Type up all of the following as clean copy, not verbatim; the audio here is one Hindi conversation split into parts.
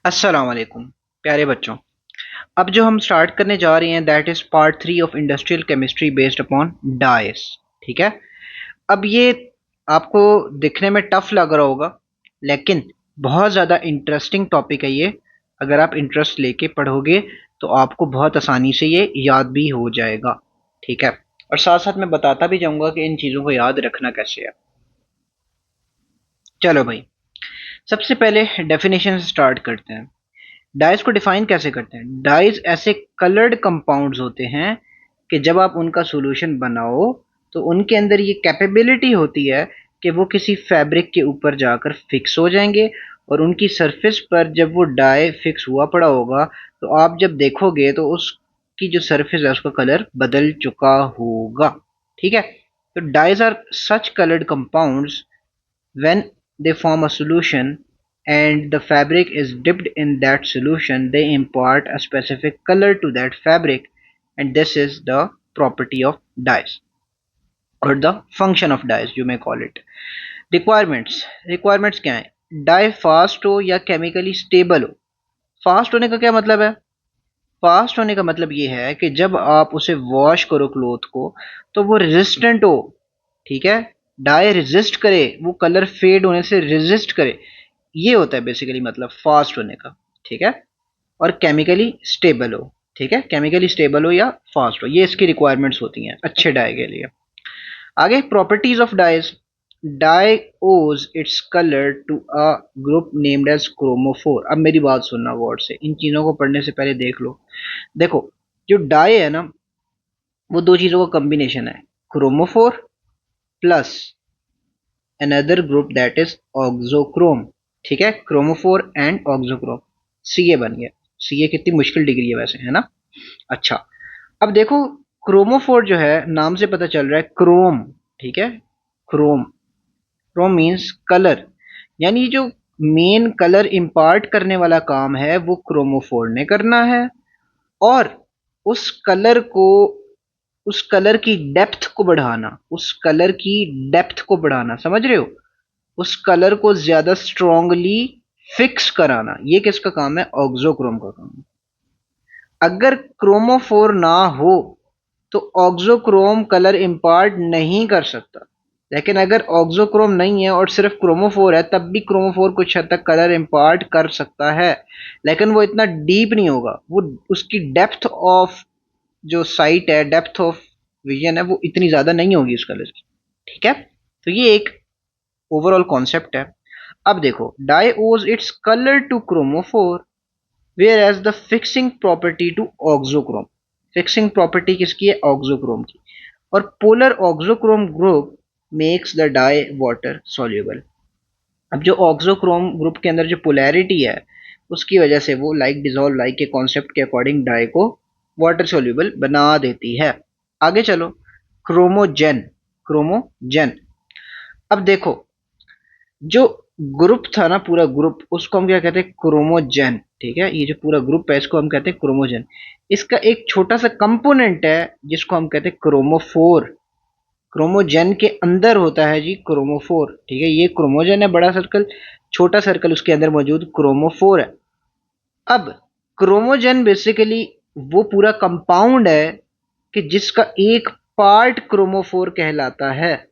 अस्सलाम वालेकुम प्यारे बच्चों। अब जो हम स्टार्ट करने जा रहे हैं that is part 3 of industrial chemistry based upon dice. ठीक है। अब ये आपको दिखने में टफ लग रहा होगा, लेकिन बहुत ज़्यादा इंटरेस्टिंग टॉपिक है ये। अगर आप इंटरेस्ट लेके पढ़ोगे तो आपको बहुत आसानी से ये याद भी हो जाएगा। ठीक है। और साथ साथ मैं बताता भी जाऊंगा कि इन चीज़ों को याद रखना कैसे है। चलो भाई, सबसे पहले डेफिनेशन से स्टार्ट करते हैं। डाइस को डिफाइन कैसे करते हैं? डाइस ऐसे कलर्ड कंपाउंड्स होते हैं कि जब आप उनका सॉल्यूशन बनाओ तो उनके अंदर ये कैपेबिलिटी होती है कि वो किसी फैब्रिक के ऊपर जाकर फिक्स हो जाएंगे, और उनकी सरफेस पर जब वो डाई फिक्स हुआ पड़ा होगा तो आप जब देखोगे तो उसकी जो सरफेस है उसका कलर बदल चुका होगा। ठीक है। तो dyes are such coloured compounds when they form a solution and the fabric is dipped in that solution, they impart a specific color to that fabric, and this is the property of dyes or the function of dyes, you may call it. Requirements क्या है? डाई फास्ट हो या केमिकली स्टेबल हो। फास्ट होने का क्या मतलब है? फास्ट होने का मतलब ये है कि जब आप उसे वॉश करो क्लोथ को तो वो रेजिस्टेंट हो। ठीक है। डाई रेजिस्ट करे, वो कलर फेड होने से रेजिस्ट करे, ये होता है बेसिकली मतलब फास्ट होने का। ठीक है। और केमिकली स्टेबल हो। ठीक है। केमिकली स्टेबल हो या फास्ट हो, ये इसकी रिक्वायरमेंट्स होती हैं अच्छे डाई के लिए। आगे properties of dyes. Dye owes its colour to a group named as chromophore. अब मेरी बात सुनना गौर से, इन चीजों को पढ़ने से पहले देख लो। देखो, जो डाई है ना, वो दो चीजों का कॉम्बिनेशन है, chromophore plus another group that is auxochrome. ठीक है। क्रोमोफोर एंड ऑक्सोक्रोम, सीए बन गया। सीए कितनी मुश्किल डिग्री है वैसे, है ना। अच्छा, अब देखो, क्रोमोफोर जो है नाम से पता चल रहा है क्रोम। ठीक है। क्रोम, क्रोम मीन्स कलर, यानी जो मेन कलर इंपार्ट करने वाला काम है वो क्रोमोफोर ने करना है। और उस कलर को, उस कलर की डेप्थ को बढ़ाना, उस कलर की डेप्थ को बढ़ाना, समझ रहे हो, उस कलर को ज्यादा स्ट्रांगली फिक्स कराना, ये किसका काम है? ऑक्सोक्रोम का काम है। अगर क्रोमोफोर ना हो तो ऑक्सोक्रोम कलर इंपार्ट नहीं कर सकता। लेकिन अगर ऑक्सोक्रोम नहीं है और सिर्फ क्रोमोफोर है तब भी क्रोमोफोर कुछ हद तक कलर इंपार्ट कर सकता है, लेकिन वो इतना डीप नहीं होगा। वो उसकी डेप्थ ऑफ जो साइट है, डेप्थ ऑफ विजन है, वो इतनी ज्यादा नहीं होगी उस कलर की। ठीक है। तो ये एक ओवरऑल कॉन्सेप्ट है। अब देखो, dye owes its colour to chromophore whereas the fixing property to auxochrome. Fixing property किसकी है? ऑक्सोक्रोम की। और polar auxochrome group makes the dye water soluble. अब जो ऑक्सोक्रोम ग्रुप के अंदर जो पोलैरिटी है उसकी वजह से वो लाइक डिजॉल्व लाइक के कॉन्सेप्ट के अकॉर्डिंग डाई को वाटर सॉल्युबल बना देती है। आगे चलो, क्रोमोजेन। क्रोमोजेन, अब देखो, जो ग्रुप था ना, पूरा ग्रुप, उसको हम क्या कहते हैं? क्रोमोजेन। ठीक है। ये जो पूरा ग्रुप है इसको हम कहते हैं क्रोमोजेन। इसका एक छोटा सा कंपोनेंट है जिसको हम कहते हैं क्रोमोफोर। क्रोमोजेन के अंदर होता है जी क्रोमोफोर। ठीक है। ये क्रोमोजेन है बड़ा सर्कल, छोटा सर्कल उसके अंदर मौजूद क्रोमोफोर है। अब क्रोमोजेन बेसिकली वो पूरा कंपाउंड है कि जिसका एक पार्ट क्रोमोफोर कहलाता है,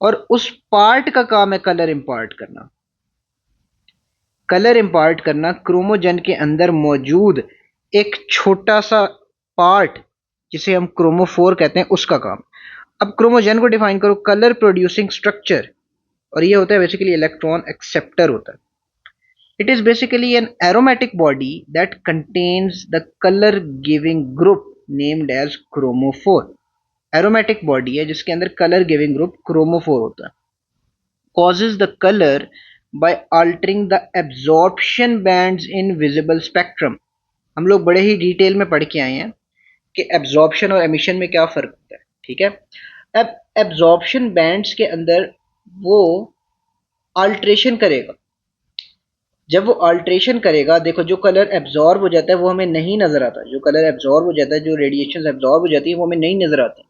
और उस पार्ट का काम है कलर इंपार्ट करना। कलर इंपार्ट करना क्रोमोजेन के अंदर मौजूद एक छोटा सा पार्ट जिसे हम क्रोमोफोर कहते हैं, उसका काम। अब क्रोमोजेन को डिफाइन करो, कलर प्रोड्यूसिंग स्ट्रक्चर, और ये होता है बेसिकली इलेक्ट्रॉन एक्सेप्टर होता है। It is basically an aromatic body that contains the colour giving group named as chromophore. Aromatic body है जिसके अंदर कलर गिविंग ग्रुप क्रोमोफोर होता है। causes the color by altering the absorption bands in visible spectrum। हम लोग बड़े ही डिटेल में पढ़ के आए हैं कि एब्जॉर्प्शन और एमिशन में क्या फर्क होता है। ठीक है। अब एब्जॉर्प्शन बैंड्स के अंदर वो अल्ट्रेशन करेगा। जब वो अल्ट्रेशन करेगा, देखो, जो कलर एब्जॉर्ब हो जाता है वो हमें नहीं नजर आता। जो कलर एब्जॉर्ब हो जाता है, जो रेडिएशन एब्जॉर्ब हो जाती है वो हमें नहीं नजर आती।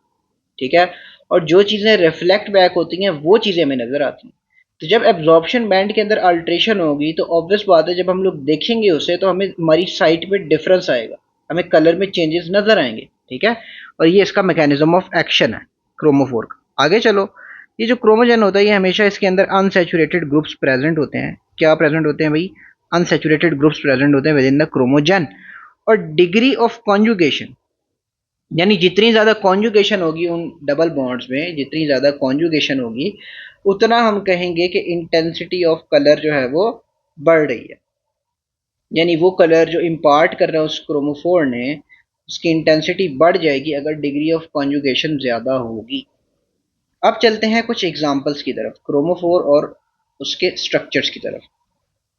ठीक है। और जो चीजें रिफ्लेक्ट बैक होती हैं वो चीजें हमें नजर आती हैं। तो जब एब्जॉर्प्शन बैंड के अंदर अल्ट्रेशन होगी तो ऑब्वियस बात है जब हम लोग देखेंगे उसे तो हमें हमारी साइट पे डिफरेंस आएगा, हमें कलर में चेंजेस नजर आएंगे, ठीक है। और ये इसका मैकेनिज्म ऑफ एक्शन है क्रोमोफोर का। आगे चलो, ये जो क्रोमोजन होता है ये हमेशा इसके अंदर अनसैचुरेटेड ग्रुप्स प्रेजेंट होते हैं। क्या प्रेजेंट होते हैं भाई? अनसैचुरेटेड ग्रुप्स प्रेजेंट होते हैं विद इन द क्रोमोजन। और डिग्री ऑफ कॉन्जुगेशन, यानी जितनी ज्यादा कॉन्जुगेशन होगी उन डबल बॉन्ड्स में, जितनी ज्यादा कॉन्जुगेशन होगी उतना हम कहेंगे कि इंटेंसिटी ऑफ कलर जो है वो बढ़ रही है। यानी वो कलर जो इम्पार्ट कर रहा है उस क्रोमोफोर ने, उसकी इंटेंसिटी बढ़ जाएगी अगर डिग्री ऑफ कॉन्जुगेशन ज्यादा होगी। अब चलते हैं कुछ एग्जांपल्स की तरफ, क्रोमोफोर और उसके स्ट्रक्चर्स की तरफ।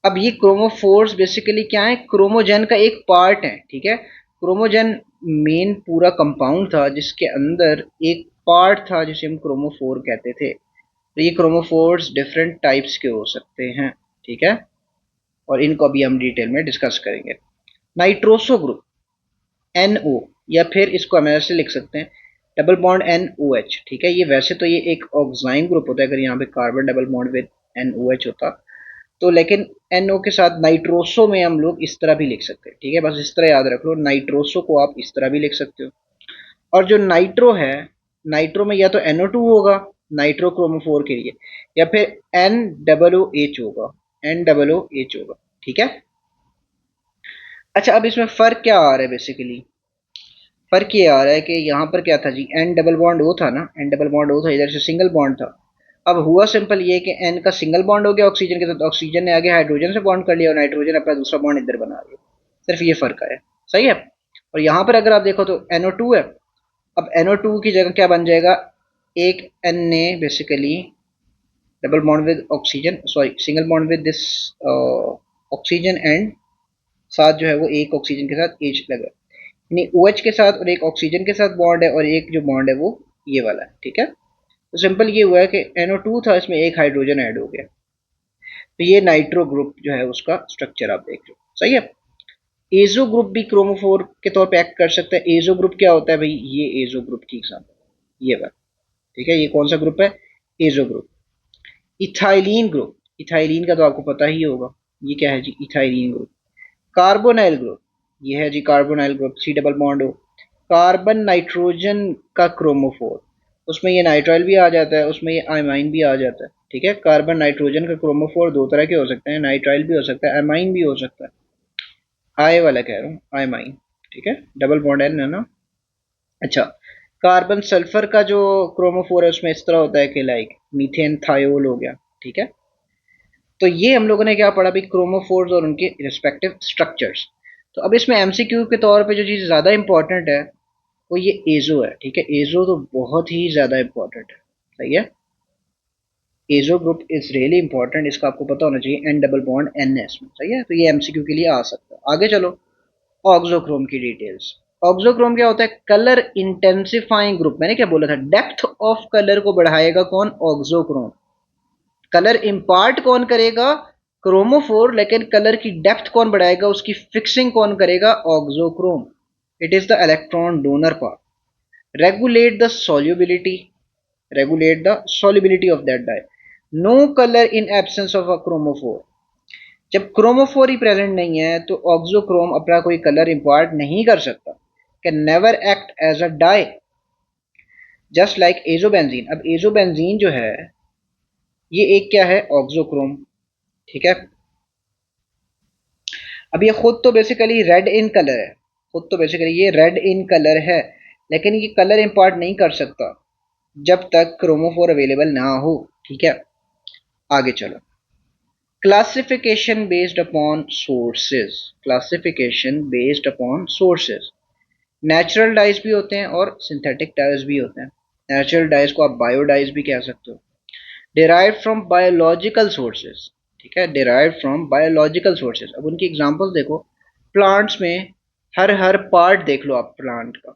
अब ये क्रोमोफोर्स बेसिकली क्या है? क्रोमोजन का एक पार्ट है, ठीक है। क्रोमोजन मेन पूरा कंपाउंड था जिसके अंदर एक पार्ट था जिसे हम क्रोमोफोर कहते थे। तो ये क्रोमोफोर्स डिफरेंट टाइप्स के हो सकते हैं, ठीक है, और इनको अभी हम डिटेल में डिस्कस करेंगे। नाइट्रोसो ग्रुप NO, या फिर इसको हम ऐसे लिख सकते हैं डबल बॉन्ड NOH, ठीक है। ये वैसे तो ये एक ऑक्साइन ग्रुप होता है अगर यहाँ पे carbon double bond with NOH होता तो, लेकिन NO के साथ नाइट्रोसो में हम लोग इस तरह भी लिख सकते हैं, ठीक है। बस इस तरह याद रख लो, नाइट्रोसो को आप इस तरह भी लिख सकते हो। और जो नाइट्रो है, नाइट्रो में या तो NO2 होगा नाइट्रो क्रोमोफोर के लिए, या फिर NOOH होगा, NOOH होगा, ठीक है। अच्छा, अब इसमें फर्क क्या आ रहा है? बेसिकली फर्क ये आ रहा है कि यहाँ पर क्या था जी, N डबल बॉन्ड O था ना, N डबल बॉन्ड O था, इधर से सिंगल बॉन्ड था। अब हुआ सिंपल ये कि N का सिंगल बॉन्ड हो गया ऑक्सीजन के साथ, ऑक्सीजन ने आगे हाइड्रोजन से बॉन्ड कर लिया और नाइट्रोजन अपना दूसरा बॉन्ड इधर बना लिया। सिर्फ ये फर्क आया, सही है। और यहाँ पर अगर आप देखो तो NO2 है। अब NO2 की जगह क्या बन जाएगा? एक N ने basically double bond with oxygen, sorry single bond with this oxygen, and साथ जो है वो एक ऑक्सीजन के साथ H लगा, यानी OH के साथ और एक ऑक्सीजन के साथ बॉन्ड है, और एक जो बॉन्ड है वो ये वाला है, ठीक है। तो सिंपल ये हुआ है कि NO2 था, इसमें एक हाइड्रोजन ऐड हो गया। तो ये नाइट्रो ग्रुप जो है उसका स्ट्रक्चर आप देख लो, सही है। एजो ग्रुप भी क्रोमोफोर के तौर पे एक्ट कर सकता है। एजो ग्रुप क्या होता है भाई? ये एजो ग्रुप की एग्जाम्पल ये बात, ठीक है। ये कौन सा ग्रुप है? Azo group. Ethylene group, ethylene का तो आपको पता ही होगा, ये क्या है जी? Ethylene group. कार्बोनाइल ग्रुप, ये है जी carbonyl group, C double bond हो, कार्बन नाइट्रोजन का क्रोमोफोर, उसमें ये नाइट्राइल भी आ जाता है, उसमें ये अमाइन भी आ जाता है, ठीक है। कार्बन नाइट्रोजन का क्रोमोफोर दो तरह के हो सकते हैं, नाइट्राइल भी हो सकता है, अमाइन भी हो सकता है। आय वाला कह रहा हूँ, अमाइन, ठीक है, डबल बॉन्ड N है ना। अच्छा, कार्बन सल्फर का जो क्रोमोफोर है उसमें इस तरह होता है कि लाइक मीथेन थायोल हो गया, ठीक है। तो ये हम लोगों ने क्या पढ़ा भाई? क्रोमोफोर्स और उनके रिस्पेक्टिव स्ट्रक्चर्स। तो अब इसमें MCQ के तौर पे जो चीज़ ज़्यादा इंपॉर्टेंट है वो ये एजो है, ठीक है। एजो तो बहुत ही ज़्यादा इंपॉर्टेंट है, सही है। Azo group is really important, इसका आपको पता होना चाहिए। N डबल बॉन्ड N है इसमें, सही है। तो ये MCQ के लिए आ सकता है। आगे चलो, ऑक्सोक्रोम की डिटेल्स। ऑक्सोक्रोम क्या होता है? Colour intensifying group. मैंने क्या बोला था? डेप्थ ऑफ कलर को बढ़ाएगा कौन? ऑक्सोक्रोम। कलर इम्पार्ट कौन करेगा? क्रोमोफोर, लेकिन कलर की डेप्थ कौन बढ़ाएगा, उसकी फिक्सिंग कौन करेगा? Auxochrome. It is the electron donor part. Regulate the solubility, regulate the solubility of that dye. No color in absence of a chromophore. जब क्रोमोफोर ही प्रेजेंट नहीं है तो ऑक्सोक्रोम अपना कोई कलर इंपार्ट नहीं कर सकता। Can never act as a dye, just like azobenzene. अब एजोबेंजीन जो है ये एक क्या है? ऑक्सोक्रोम, ठीक है। अब ये खुद तो बेसिकली रेड इन कलर है, खुद तो बेसिकली ये रेड इन कलर है, लेकिन ये कलर इंपार्ट नहीं कर सकता जब तक क्रोमोफोर अवेलेबल ना हो, ठीक है। आगे चलो, classification based upon sources. Classification based upon sources. Natural dyes भी होते हैं और सिंथेटिक डाइज भी होते हैं। नेचुरल डाइज को आप बायोडाइज भी कह सकते हो। डिराइव फ्रॉम बायोलॉजिकल सोर्सेज, ठीक है, डिराइव फ्रॉम बायोलॉजिकल सोर्सेज। अब उनकी एग्जांपल्स देखो, प्लांट्स में हर पार्ट देख लो आप प्लांट का,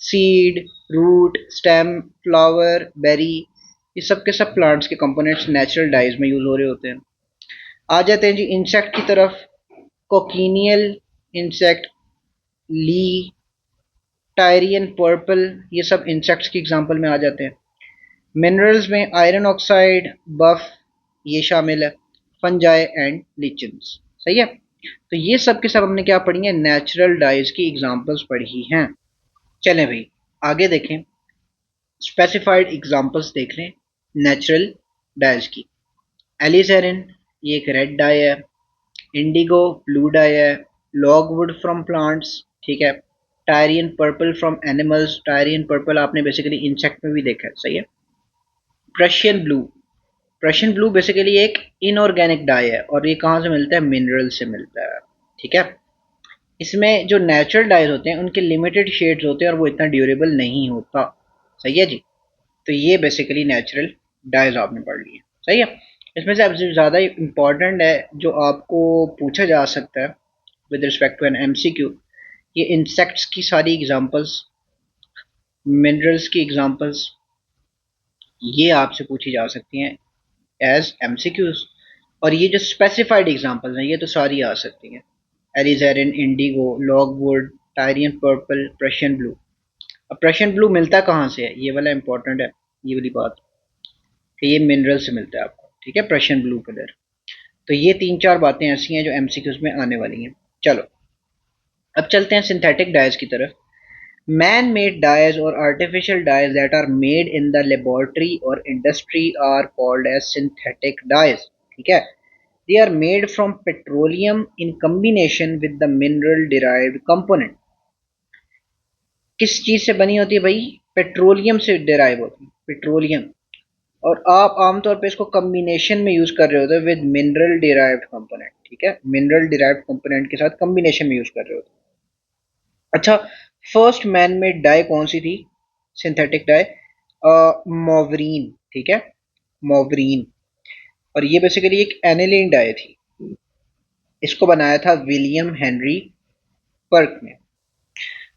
seed, root, stem, flower, berry, ये सब के सब प्लांट्स के कंपोनेंट्स नेचुरल डाइज में यूज हो रहे होते हैं। आ जाते हैं जी इंसेक्ट की तरफ। कोकिनियल इंसेक्ट, ली, टायरियन पर्पल, ये सब इंसेक्ट्स की एग्जांपल में आ जाते हैं। मिनरल्स में आयरन ऑक्साइड, बफ, ये शामिल है, फंजाई एंड लिचन्स। सही है। तो ये सब के सब हमने क्या पढ़ी है, नेचुरल डाइज की एग्जांपल्स पढ़ी हैं। चलें भाई आगे देखें, स्पेसिफाइड एग्जांपल्स देख लें नेचुरल डाइज की। एलिसेरिन ये एक रेड डाई है, इंडिगो ब्लू डाई है, लॉगवुड फ्रॉम प्लांट्स, ठीक है, Tyrion purple from animals, Tyrion purple आपने बेसिकली इंसेक्ट में भी देखा है। सही है। Prussian blue, Prussian blue basically एक इनऑर्गेनिक डाई है और ये कहाँ से मिलता है, मिनरल से मिलता है। ठीक है। इसमें जो नेचुरल डाइज होते हैं उनके लिमिटेड शेड्स होते हैं और वो इतना ड्यूरेबल नहीं होता। सही है जी। तो ये बेसिकली नेचुरल डाइज आपने पढ़ ली है। सही है। इसमें से सबसे ज़्यादा इंपॉर्टेंट है जो आपको पूछा जा सकता है with respect to an MCQ, ये इंसेक्ट्स की सारी एग्जांपल्स, मिनरल्स की एग्जांपल्स, ये आपसे पूछी जा सकती हैं एज एमसीक्यूज। और ये जो स्पेसिफाइड एग्जांपल्स हैं ये तो सारी आ सकती हैं, alizarin, indigo, logwood, Tyrian purple, Prussian blue. अब प्रशियन ब्लू मिलता कहाँ से है, ये वाला इंपॉर्टेंट है, ये वाली बात कि ये मिनरल से मिलता है आपको। ठीक है, प्रशियन ब्लू कलर। तो ये तीन चार बातें ऐसी हैं जो एमसीक्यूज में आने वाली हैं। चलो अब चलते हैं सिंथेटिक डाइज की तरफ। Man made dyes or artificial dyes that are made in the laboratory or industry are called as synthetic dyes। ठीक है। They are made from petroleum in combination with the mineral derived component। किस चीज से बनी होती है भाई, पेट्रोलियम से डिराइव होती है, पेट्रोलियम। और आप आमतौर पे इसको कम्बिनेशन में यूज कर रहे होते हैं विद मिनरल डिराइव्ड कंपोनेंट। ठीक है, मिनरल डिराइव्ड कंपोनेंट के साथ कम्बिनेशन में यूज कर रहे होते हैं। अच्छा, फर्स्ट मैन मेड डाई कौन सी थी, सिंथेटिक डाई, मोवरीन। ठीक है, मोवरीन। और ये बेसिकली एक एनिलीन डाई थी, इसको बनाया था विलियम हेनरी पर्क ने।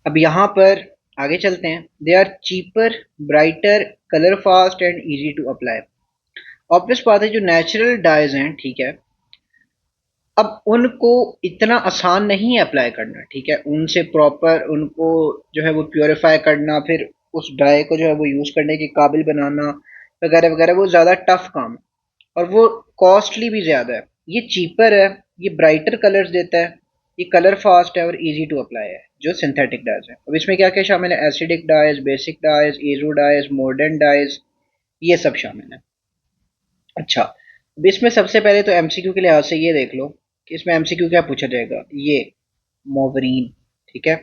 अब यहाँ पर आगे चलते हैं। They are cheaper, brighter, colour fast and easy to apply. Obvious बात है जो नेचुरल डाइज हैं, ठीक है, अब उनको इतना आसान नहीं है अप्लाई करना। ठीक है, उनसे प्रॉपर उनको जो है वो प्योरीफाई करना, फिर उस डाई को जो है वो यूज़ करने के काबिल बनाना वगैरह वगैरह, वो ज़्यादा टफ काम है और वो कॉस्टली भी ज़्यादा है। ये चीपर है, ये ब्राइटर कलर्स देता है, ये कलर फास्ट है और इजी टू अप्लाई है जो सिंथेटिक डाइज है। अब इसमें क्या क्या शामिल है, acidic dyes, basic dyes, azo dyes, मॉडर्न डाइज, ये सब शामिल है। अच्छा, अब इसमें सबसे पहले तो एमसीक्यू के लिहाज से ये देख लो कि इसमें एमसीक्यू क्या पूछा जाएगा, ये मोवरीन। ठीक है,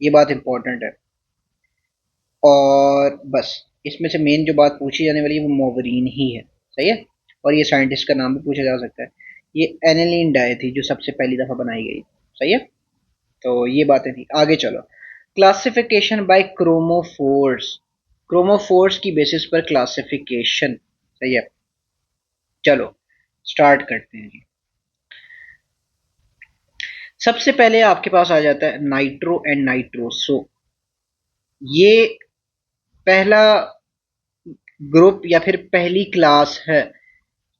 ये बात इंपॉर्टेंट है और बस इसमें से मेन जो बात पूछी जाने वाली है वो मोवरीन ही है। सही है। और ये साइंटिस्ट का नाम भी पूछा जा सकता है। ये एनिलीन डाई थी जो सबसे पहली दफ़ा बनाई गई। सही है। तो ये बातें थी। आगे चलो, क्लासिफिकेशन बाय क्रोमोफोर्स, क्रोमोफोर्स की बेसिस पर क्लासिफिकेशन। सही है। चलो स्टार्ट करते हैं जी। सबसे पहले आपके पास आ जाता है नाइट्रो एंड नाइट्रोसो। ये पहला ग्रुप या फिर पहली क्लास है